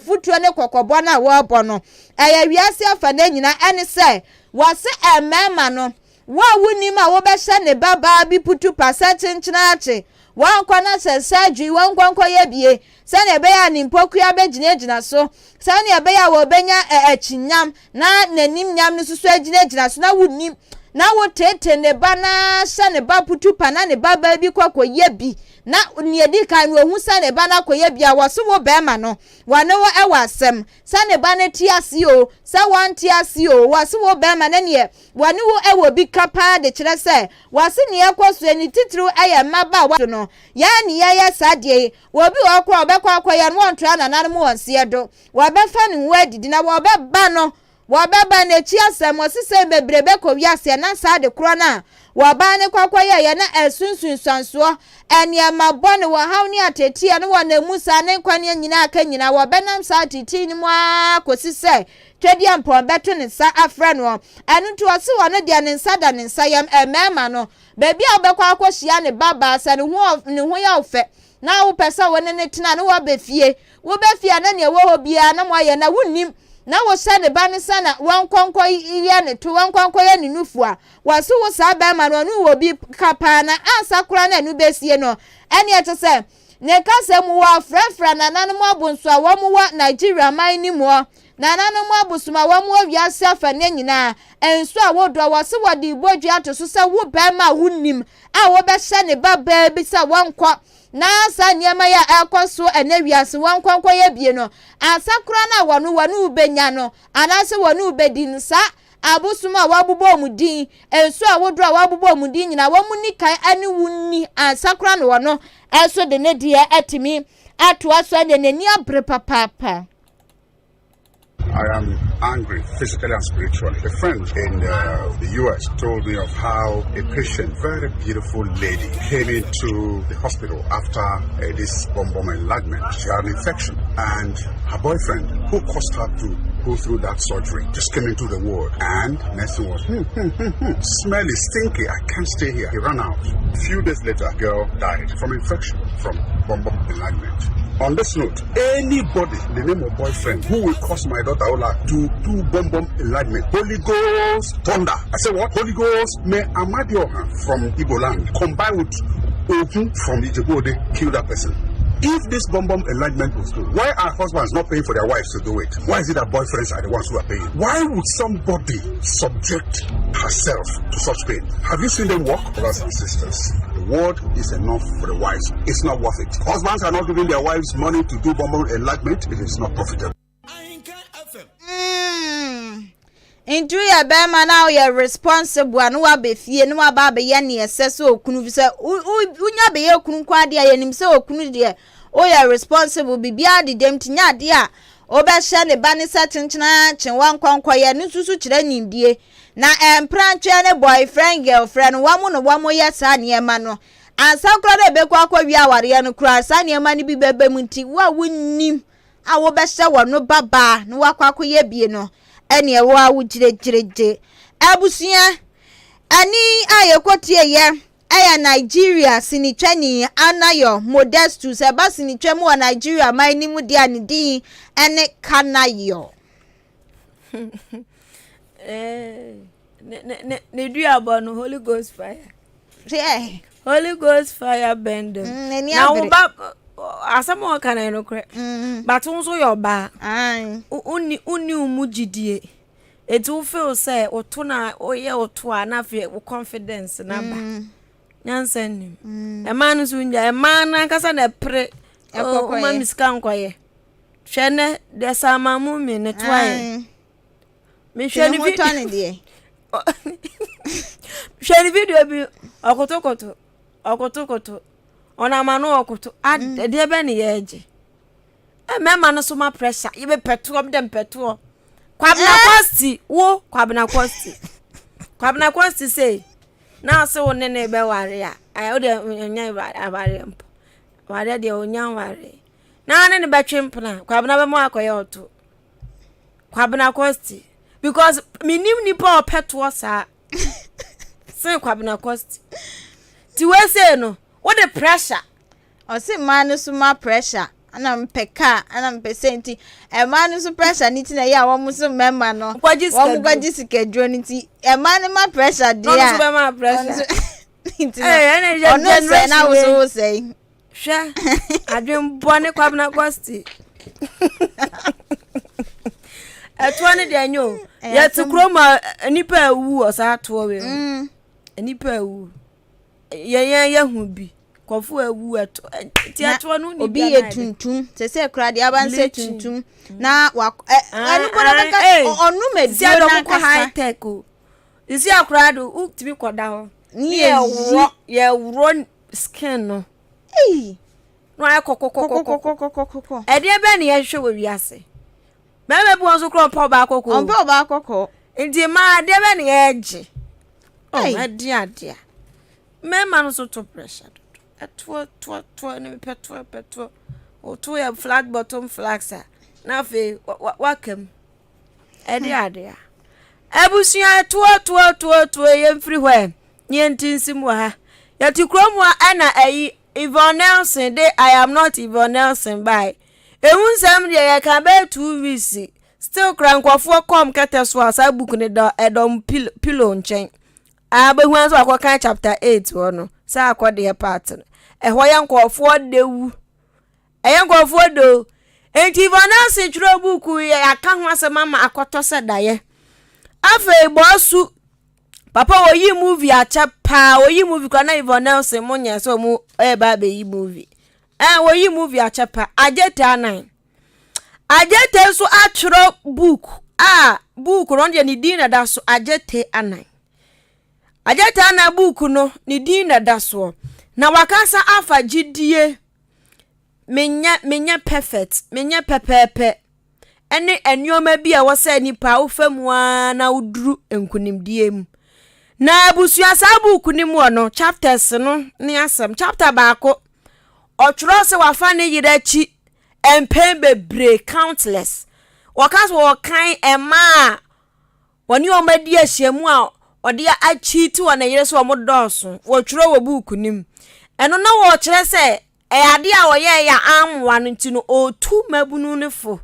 futuo ne kokobo na wo bo no eye wiase afa na nyina ene se wo se emema no wa wuni ma wo behia ne baba bi putu pasa chenchina ache wankwa na sesajui wankwa ye bie sane be ya nimpoku ya begina so sane be ya wo benya achinyam na nanim nyam ne susu agina so na wunim na wo tete ne ba na sane ba putu pana ne baba bi kwakwa ye bi na niedi kan wo hu sane ba na koye bia wo so wo be ma no wane wo ewasem sane ba na tiasi o sa wan tiasi o wo so wo be ma na ne wane wo ewo bi kapa de kire se wo se ne ekoso ni titru eye maba wa no ya ni ya sadie wo bi wo kwa obekwa akoya no wontra na nan mo wonse do wo be fa ne wo adidi na wo be ba no wo be ba na chi asem wo sese bebrebe ko wiase na sa de kro na wo ba ne kwakoya ye na asunsun sanso enia mabone wo hawni ateti ne wo na musa ne kwane nyina aka nyina wo benam sa ateti ni mu akosise twedi ampon beto ne sa afra no anu to se wo no de ne nsa da ne nsa yam emema no bebi obekwa akohia ne baba sa ne ho ya ofe na wo pesa wo ne tena ne wo befie na ne wo hobia na mo ye na wunnim na wo sha ne ba ne sana wankonko iye ne to wankonko ye ne nufua waso wo sa ba ma no nu wo bi kapa na ansakura na nu besie no ene ete se ne kasem wo afrafra na nanom abunso a wo mu wa Nigeria man ni mu na nanom abusuma wo mu wiase afa ne nyina enso a wo do wo se wo de ibodwu ato so se wo ba ma wunnim a wo be sha ne ba ba bi sa wankwa na sa nyama ya akoso enawiase wankwankwa ye bie no asakura na wonu benya no anase wonu bedin sa abusuma wabubo mudin enso a wodro wabubo mudin nyina wamuni kai ani wunni asakura no wono eso de ne dia atimi atoa so de nani abre papa. I am angry, physically and spiritually. A friend in the US told me of how a patient, very beautiful lady, came into the hospital after this bomb enlargement. She had an infection, and her boyfriend, who caused her to go through that surgery, just came into the ward, and next thing was, smelly, stinky, I can't stay here. He ran out. A few days later, a girl died from infection from bomb enlargement. On this note, anybody, the name of boyfriend, who will cause my daughter Ola to do bomb enlargement, Holy Ghost thunder. I say what? Holy Ghost, may Amadioha from Igbo land combine with Ogun from Ijebode kill that person. If this bomb enlargement was true, why are husbands not paying for their wives to do it? Why is it that boyfriends are the ones who are paying? Why would somebody subject herself to such pain? Have you seen them walk? Brothers and sisters, the word is enough for the wives. It's not worth it. Husbands are not giving their wives money to do bomb enlargement. It is not profitable. Into ya bema now you're responsible and wa be fie no aba be ye ne esese okunu se unya be ye okunu kwa de ya nim se okunu de o ya responsible bibia de dem tinya de a obe hye ne ba ne satenchena chenwa nkwankwa ye ne susu kire nimdie na empranche ne boyfriend girlfriend wamo ye sa ne ma no ansakro de be kwa wi aware no kura sa ne ma ne bi bebe munti wa wunnim a wo be hye wono baba no wakwa ye bie no ene ewa wo giregireje abusia ani ayekotie ye eya Nigeria sinitwani Anayo Modestus eba sinitwemu wa Nigeria maini mu dia ne din ene Kanayo. Ne do about Holy Ghost fire. Yeah. Holy Ghost fire bend them. Now asamo kan I no correct. But unso your ba. Uni umujidie. It will feel say otuna oye otua na fe confidence na ba. Nyansen nim. E man nso nya e man ankasa na pre. O ma miska nkoye. Hwene de samamu me ne toaye. Me hwene video ne de. Hwene video bi okotokoto. Ona manu okoto. De be ne yeje. E me man so ma pressure. Ye be peto am dem peto. Kwabna kwasti wo kwabna kwasti. Kwabna kwasti say na se won ne be ware a. Ai o de nya ware mpo. Ware de onya ware. Na ne be twempna kwabna be mo akoye oto. Kwabna kwasti because minim nipa opeto sa. Say kwabna kwasti. Ti we say no, what the pressure? O say man so ma pressure. Ana mpeka ana mpesenti e man so pressure niti na ya wo muso memma no wo gwaji sikeduo niti e man ma pressure dia no so be ma pressure niti ono say na wo say hwe adwen bone kwabna kwasti atwane de anyo ya tukroma nipa awu osa to we nipa awu ye hu bi kofu awu eto ti ato no ni obi ye tuntum se krade abanse tuntum na ani ko na ka onu medio na ka high tech o isi akrado utimi koda ho ye wro skin no no ay kokokokokoko e de be ne ye hwe wo wiase meme bu onso kro pa ba kokoko on ba kokoko ndi ma de be ne ye gi adia mema no so to pressure to ne peto o to ya flat bottom flaxa na fe wakam ede adea ebusia to ye free where nye ntinsim wa ha ya ti krom wa ana ayi Yvonne Nelson de I am not Yvonne Nelson by ehun sam de ya ka be 2 weeks still krankofo kom keteso asa book ne do edom pillow nchen abehu anso akoka chapter 8 wono sa akode part ehwo yankofo dewu eyankofo do enti Yvonne se chiro book ya aka ho asema ma akoto se daye afa bosu papa oyi movie achapa oyi movie kwa na Yvonne Nelson munya so mu ba be yi movie oyi movie achapa ajeta 9 ajete so atchiro book book ronde ni dina da so ajete 9 ajeta na book no ni dina da so na wakasa afa gidie menya perfect menya pepepe ene enyoma bi a wose nipa wo famu na uduru enkunimdie mu na abusua sabu nimu ono chapters no ni asem chapter baako otworo se wafa ne yirachi empen bebre countless wakas wo kan ema woni o madi ahyiamu a ode achi ti wona yire so mo doso wo tworo wo buku nim eno na wo kire se ade a wo ye ya amwa no nti no otu mabunu ne fo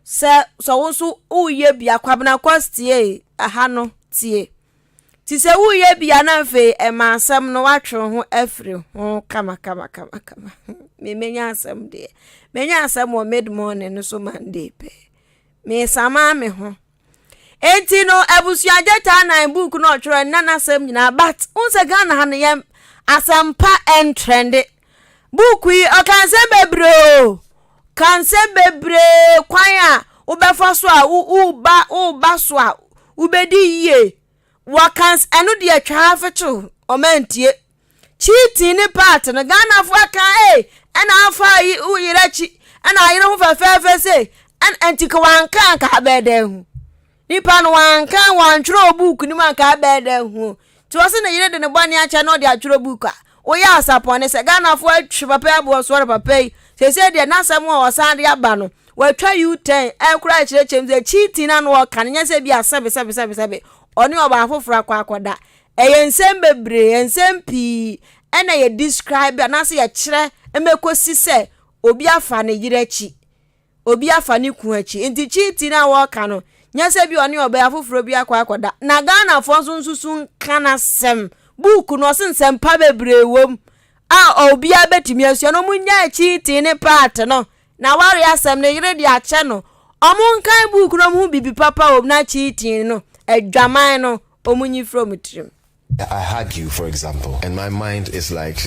se so wo so uye bia kwabna kwastie aha no tie ti se uye bia na fe ema asem no watwe ho afri ho kama me menya asem de menya asem o mid morning no so Monday pe me sama me ho enti no abusua jeta na book no twere nana asem nyina but unse Ghana ha ne yem asampa trend book yi o kan se bebre kwan a ubefa so a uba so a ubedi ye wakans enu de atwa afeto o mantie cheating ni part no Ghana fo aka ena afa yi uyirachi ena ayire ho fafefe se en antika wanka ka bede hu nipa no wanka wantwro book ni man ka bede hu ti wose na yire de ne bone acha no de atwro book a oya asapone se Ghana fo atwe papa abo so papa se de na asem o sande aba no watwa U10 ekura chirechemze cheating na no kan nya se bi asebe oni oba afofra kwa akoda ensem bebre ensem pi ena ye describe na se ye kire emekosi se obi afa ne yirechi obi afa ne ku achi enti cheating na wo ka no nya se bi oni oba afoforo bi akwakoda na Ghana fo sunsun kana sem book no sensem pa bebre wom a obi abetimi asua no munya cheating ne part no na wari asem ne yire di ache no omun kan book no mu bibi papa o na cheating no adwaman no omunyi from trim. I had you, for example, and my mind is like,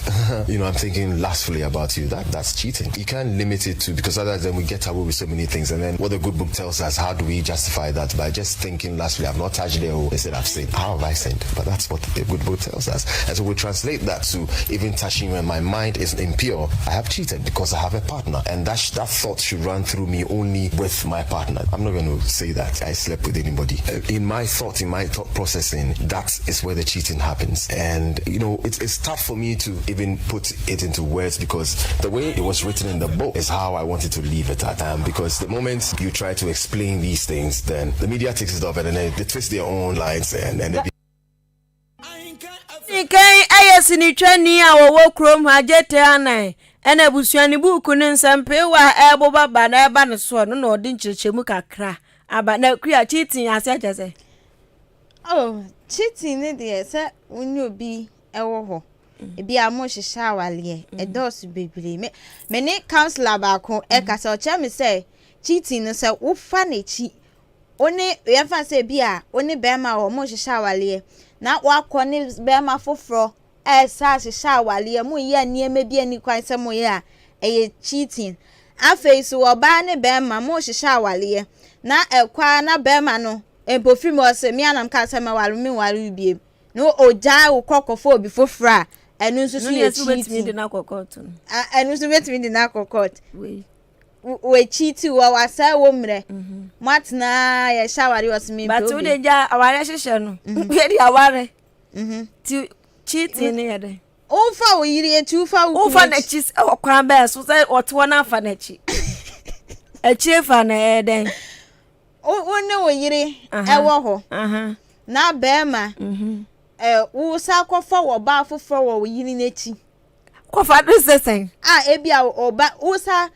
I'm thinking lustfully about you. That's cheating. You can't limit it to, because otherwise then we get away with so many things. And then what the good book tells us, how do we justify that? By just thinking lustfully, I've not touched there. They said I've sinned. How have I sinned? But that's what the good book tells us. And so we translate that to even touching when my mind is impure. I have cheated because I have a partner. And that thought should run through me only with my partner. I'm not going to say that I slept with anybody. In my thought processing, that is where the cheating happens. And it's tough for me to even put it into words, because the way it was written in the book is how I wanted to leave it at. Because the moment you try to explain these things, then the media takes it off and then they twist their own lines and they Ikai ayesini twani a wo krom hagete anan ena busuani buku ne nsampe wa ebo baba na eba ne so no na odi nchirechemu kakra aba na kuya cheating ase ajese. Oh, cheating ne de se unyo bi ewo ho. Ebi amo hihya awale e dos bebre me ne counselor ba ko e ka se o che me say cheating no se wo fa na chi oni ye fa se bi a oni be ma wo mo hihya awale na wakọ ne be ma foforo sa hihya awale mu ye niema bi ani kwan se mo ye a e cheating afei so oba ne be ma mo hihya awale na ekwa na be ma no empofiri mo se mi anam ka se ma walu mi walu biem no oja ukokofo obi foforo a enu nso so ye cheating de na kokot enu nso betimi de na kokot we cheat wa wasa wo mre matna ye shawari wasmi but we dey ja aware hihye no we dey aware ti cheating ne yede ufa wo yiri eti ufa na chi okwan be so say otwo na afa na chi echi fa na eden wonne wo yiri ewo ho na bema wo sa kofa wo ba foforo wo yiri n'echi kofa do sesen ebia oba wo sa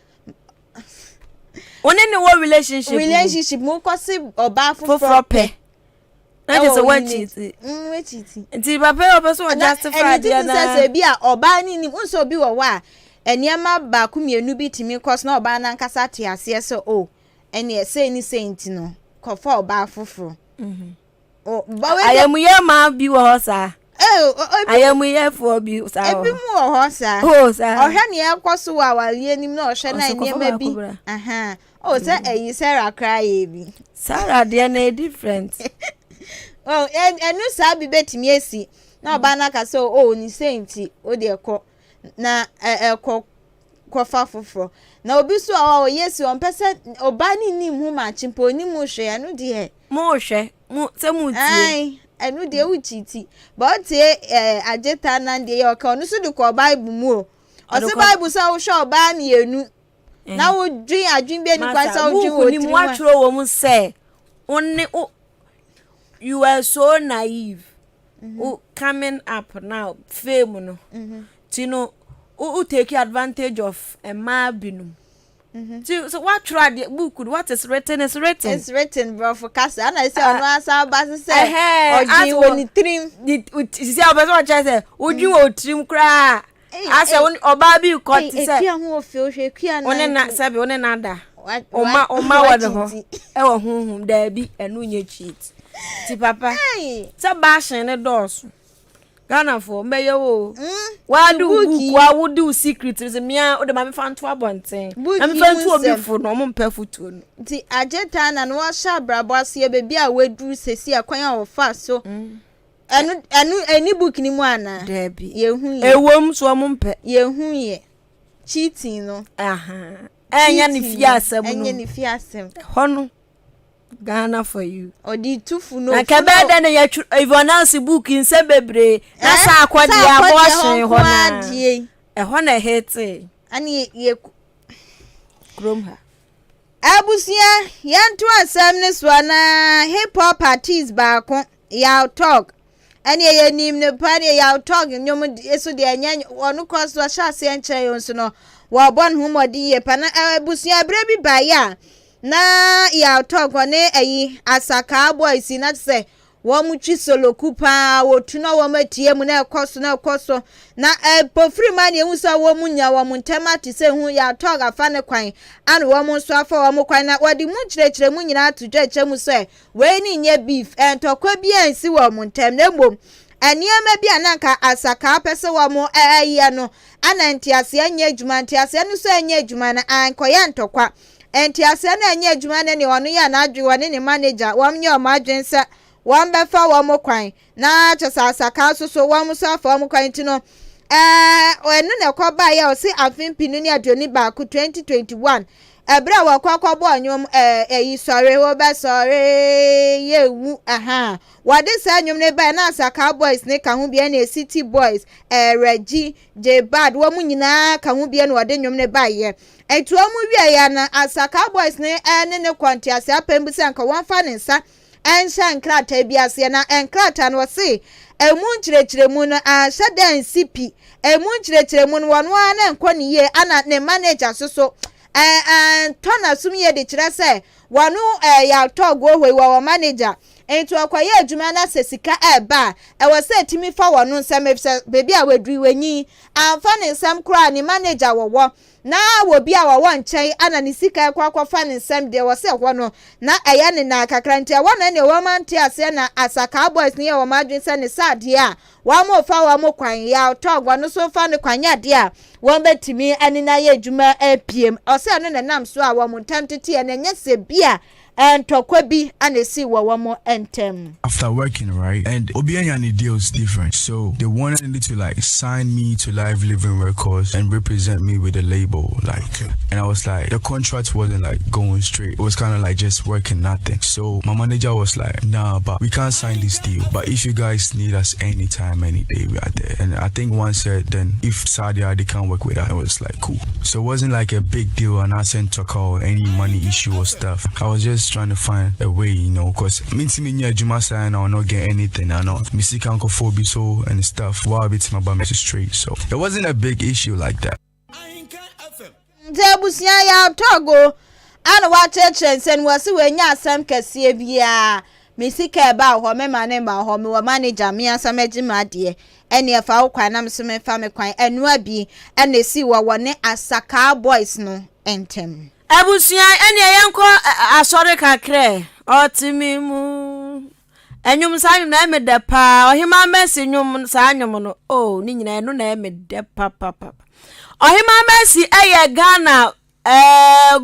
one ne wo relationship mo kosi oba foforo pe na just one cheat we cheat nti papa obo so justify dia na se bia oba ni ni nso bi wo wa eniema ba ku mienu bi timi kos na oba na nkasa te ase so eni ese ni saint no kofa oba foforo ayamuye ma bi wo sa ayamuye fo bi sa ebi mu wo sa ohwe ne ekoso wa wale nim na ohwe na eniema bi say eyi Sarah cry bi Sarah dey na different enu sa bi betimi esi na oba na ka so ni saint o de ekọ na ekọ kofa foforo na obi so yes on pese oba ni nim hu ma chimpo ni mu hwe anu de mo hwe mu se mu tie anu de u chiti but ajeta na de ye oka onu so de ko Bible mu o se Bible so wo hwe oba ni enu na wo dwen adwen bi ni kwa so dwen wo ni mu atro wo mu se onne you are so naive coming up now fame no tino who take advantage of a mabinum. So what try the book? What is written is written. It's written, bro. For cast, and I say, "No, I bas say, or you when trim." See, I was what I say. Would you trim cry? I say, "Oh, baby, you cut." Say, "Who feel she can't." One na sabi, one nada. Oma wada ho. Ewo hum there be enu nye cheat. Ti papa. Say bashin ne doors. Ghana for meye wo wa do book wa wo do secret is me o de ma me fan to abonten na me fan to obi fo no mo mpa futuo no ti ageta na no sha brabo ase bebi a wedu sesi akwan a wo fa so eni book ni mu ana debi ye hu ye ewom so mo mpa ye hu ye cheating no enya ni fiasem no enya ni fiasem hono Ghana for you. Odi tufu no. Na kabeda na ya Ivonance book in sebebre. Na sa akwadi abortion ho na. Ho na hete. Ani ye krom ha. Abusia yantu asem ne so na hip hop artist ba ko ya talk. ene ye nim ne pa ne ya talk nyom eso de anya onu koso sha se enche yo nso no wa bon humodi ye pa na abusua bra bi ba ya na ya talk ne ayi asaka boys na se wo mu twi solo kupa wo tuno wo matie mu na ekoso na pofri man ye hu so wo mu nya wo mu ntemati se hu ya talk afa ne kwan anu wo mu so afa wo mu kwan na wodi mu kyerɛkyerɛ mu nyina to dwakyɛ mu se we ni nye beef entokwa bi ansi wo mu ntem na mbom aniema bi ananka asaka pese wo mu aye no anantiase anya adwuma ntiase no so anya adwuma na ankoya ntokwa entiase na anya adwuma ne ono ya na adwe wo ne manager wo mnye o madwensa wan befa wo mo kwan na chesasa ka so wo mo so afa mo kwan tino enu na koba ya o si afin pinu ni adoni ba ku 2021 ebra wa kwakwa bo anyom yi sore wo be sore yewu aha wade sa anyom ne ba na asaka boys ne ka ho bia na city boys Regi J Bad wo mu nyina ka ho bia na wade nyom ne ba ye etu omu wi ya na asaka boys ne ne kwanti ase apembu se anka won fa ne nsa ensha nkrata biase na enkrata no se emu nkyerɛkyerɛ mu no ahyedan sipi emu nkyerɛkyerɛ mu no wano ana nkɔ ne ye ana ne manager so tona sum ye de kyerɛ sɛ wano ya togo hoi wa manager ento akwaye adwuma na sesika eba ɛwɔ sɛ timi fa wano nsɛm efisɛ bebi a wadui wanyi amfa ne nsɛm kora ne manager wɔwɔ na wobi a wɔwɔ nkyɛn ana ne sika akwafa ne nsɛm de wɔ sɛ hɔ no na ɛyɛ ne na kakra nti ɛwɔ na ne wɔ mante ase na asaka boys ne wɔ madwen sɛ ne sade a wɔn mo fa wɔn mo kwan ya tɔgwa no so fa ne kwan ade a wɔn betimi ani na yɛ adwuma apiem ɔsɛ no na nam so a wɔn mo ntam tete na nyɛ sɛ bia tokwa bi anesi wo mo entem. After working, right, and Obianyani deal is different, so they wanted to like sign me to Live Living Records and represent me with a label, like, and I was like, the contract wasn't like going straight. It was kind of like just working nothing. So my manager was like, nah, but we can't sign this deal. But if you guys need us anytime, any day, we are there. And I think one said, then if Sadia they can't work with us, it was like cool. So it wasn't like a big deal, and I sent to call any money issue or stuff. I was just trying to find a way, you know, because me Juma sign or not get anything, I know Missy Uncle Phoebe so and stuff. Why bit my bum straight, so it wasn't a big issue like that. Debusia ya togo ana wa church and was we nya sam kese bia Missy ba ho me mane ba ho me wa manager me asam agima de ene efa wo kwan nam so me fa me kwan enu abi ene si wo wone asaka boys no entem abusia ene yenko asore kakre otimi mu enyum sa nyum na emede pa ohima mesi nyum sa nyum no oh ni nyina eno na emede pa ohima mesi eye Ghana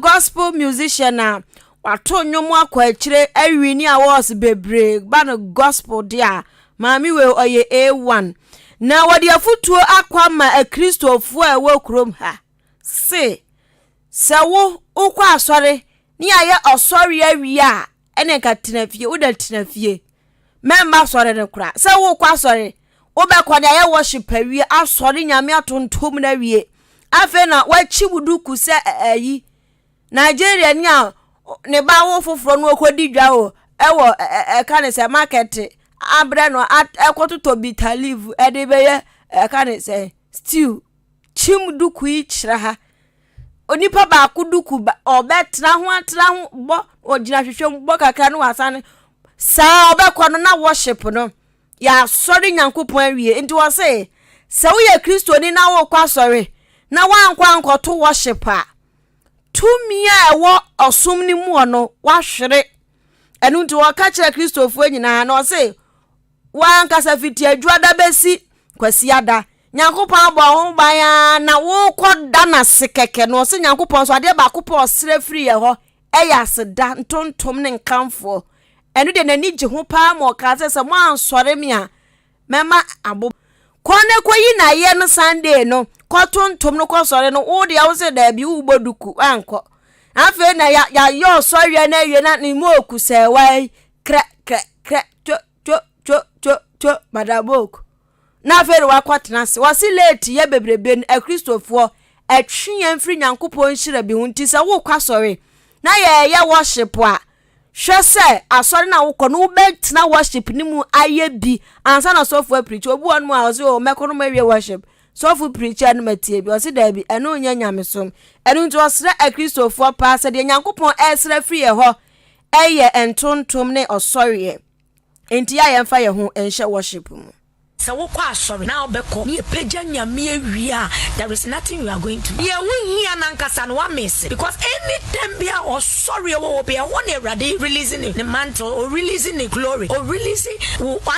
gospel musician na wato nyum akwa akire awini awards bebre ba no gospel dia maami we oye A1 na wodi afutuo akwa ma a Christopher ewo krom ha se wo ukwa asore ni aye osore awia ene ka tenafie uda tenafie memba asore ne kura se wo kwa asore wo be kwa aye worship awia asore nyame atontom na wie afa na wachi buduku se ayi Nigeria ni a ne ba wo foforo no okodi dwa o ewo ka ne se market abre no ekototo bitter leaf ede be ye ka ne se stew chim duku yi kyra ha onipa ba akuduku obetra ho bo ogina hwehwem bo kakra no wasane sa obekọ no na worship no ya sori nyankopon awie nti wo se wo ye Kristo ni na wo kwa sori na wankwa nkoto worship a tumi a wo osom ni mu ono wahwere enu nti wo ka kire Kristofo nyina na wo se wankasa fiti adwada besi kwasi ada nyankopon abo ho baya na wo koda na sekeke no se nyankopon so ade ba kopon sere free ye ho eya aseda ntontom ne nkamfo enu de nani gye ho pa mo ka se mo ansore me a mema abo kone koyi na ye no Sunday no kotontom no kosore no wo de wo se da bi wo boduku anko afi na ya yo sori na ye na ni mo okuse wai kre cho madabok na fere wa kwatena se wasi late ye bebrebe a Christopher atwe yemfri nyankopon hira bi hunti se wo kwasore na ye worship a hwe se asori na wo kono bet na worship ni mu aye bi ansa na so for preach obu on mu a so mekono ma wie worship so for preacher no matie bi o se da bi eno nya nyamesom eno nti osre a Christopher pa se de Nyankopon esre free ho eye entontom ne osori enti ya yemfa ye ho enhye worship mu. So what sorry now beko ni peja nyame awia there is nothing you are going to do. Yeah, we here nankasa no miss because anytime be or sorry or be one erade releasing the mantle or releasing the glory or releasing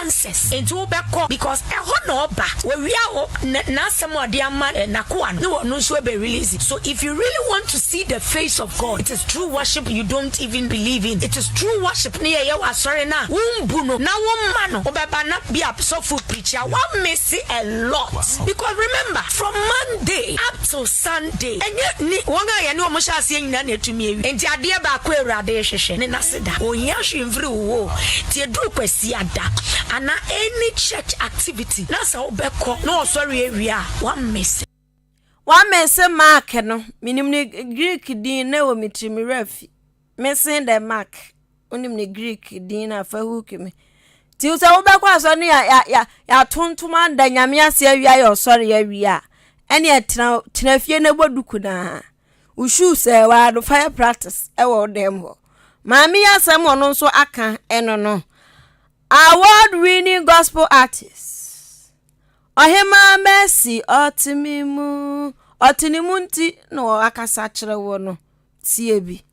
answers into beko because e ho no ba we are na some dia man na ko an no so be releasing. So if you really want to see the face of God, it is true worship you don't even believe in. It is true worship ni ye wa sorry na wumbu no na wumma no obeba na be so full preach. One may see a lot because remember from Monday up to Sunday and yet ni wanga ya ni omo sha ase nyina na etumi ewi enti ade ba ko awurade hwehwe ne naseda onya hwemfiri wo ti edu kwasi ada ana any church activity na sa obekọ na osori ewia one may say mark no minim ni Greek din na wo mitimi rafi missing the mark onim ni Greek din na fa hukime ti o se wo be kwa so ne ya tontom anda nyame ase awia ya osori awia ene etena fie na boduku na ushu se wa do fire practice e wo dem ho maami ya sam ono nso aka eno no award winning gospel artist Ohema Mercy otinimu nti no akasa kire wo no siebi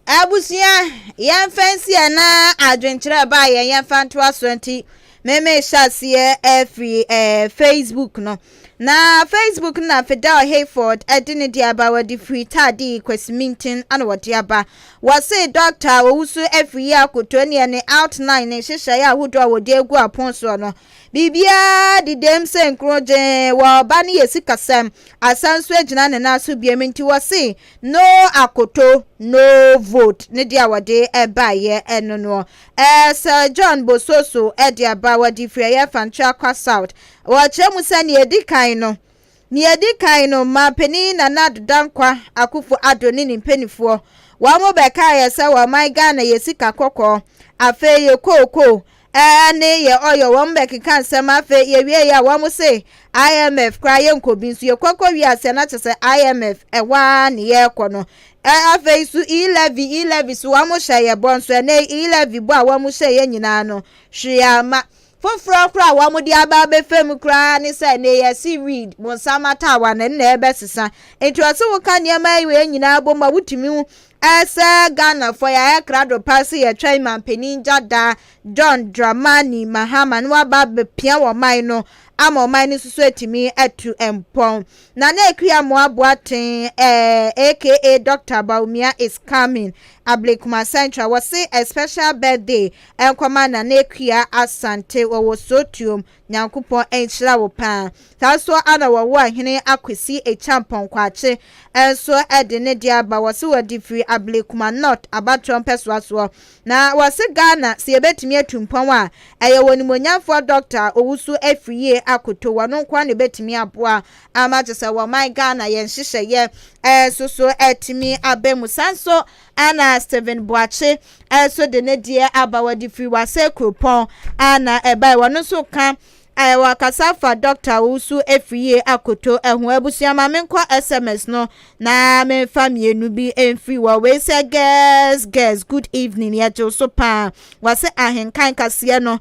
abusia yan fancy ana adwenkyere ba yan fanto asonti meme shasie every Facebook no na Facebook na Fidel Hayford edini dia ba wadi free tadi kwesmintin ana wadi aba wase doctor wo usu every year kotoni ne outline ne hihya ya hodo wodi egu aponso no bibia di dem se nkroje wa ba ne yesikasam asanso agina ne na so biaminti wase no akoto no vote ne dia wade eba ye eno no Sir John Bososo edi aba wadi free ya fantra kwa south wachemu sani edikan no mapeni na nadodankwa akufo adoni ni mpenifuo wamo beka ya sa wa my Ghana yesika kokko afe ye koko ne ye oyo wambe kika nsema afe ye wie ya wamo se IMF kra ye nkobinsu ye kokko wi ase na chese IMF ewa ne ye kono afe su 11 su wamo sha ye bonso ne 11 bo a wamo sha ye nyina no hwiama foforo kra wa mudi aba be fem kra ni say ne yesi read mo samata wa ne na ebe sesa enti oso wo ka niam ayi nyina aboma wutimi asa Ghana for ya krado pass ye twaiman peninja da John Dramani Mahama no aba be pia wo man no ama man ni susu etimi etu empon na na ekua mo aboaten aka Dr. Baumia is coming Ablekuma Central was say a special birthday enkoma na ekua asante wo sotuom Nyankopon enhira wo pa taso ana wo ahene akwesi e champon kwache enso ede ne dia ba wose wadi free Ablekuma not abatron peswaso na wose Ghana se ebetimi atumpon a eye wonimonyafo doctor owusu afriye akoto wano kwa ne betimi aboa amagese wo my Ghana yen hihye ye so etimi abemu sanso ana Steven Boache so de ne dia abawadi free wase kropon ana eba wano so kan wakasafa Dr. Usu Efriye akoto ehun abusia ma menkwa SMS no na memfa mienu bi emfri wa we say girls good evening ya so pa wase Ahenkan kase no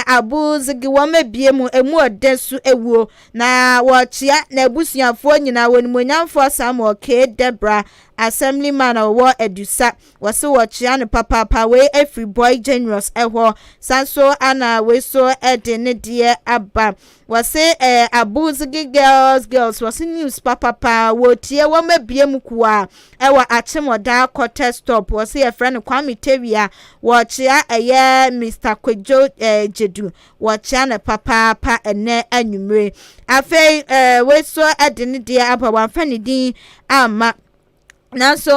abuzigi wo mabie mu emu odesu ewuo na wochia na abusiafo nyina wonimonyamfo Samuel K Debra Assemblyman or edusa wase wochia ne papa we every boy generous eho sanso ana we so edene die aba wase abuzigi girls wase news papa wotie wo mabie mu kuwa ewa achemoda quarter stop wase ye friend Kwame Tewia wochia eye Mr. Kwejo jedu wochia ne papa ene anwumre afei we so edene die aba wanfa ne din ama na so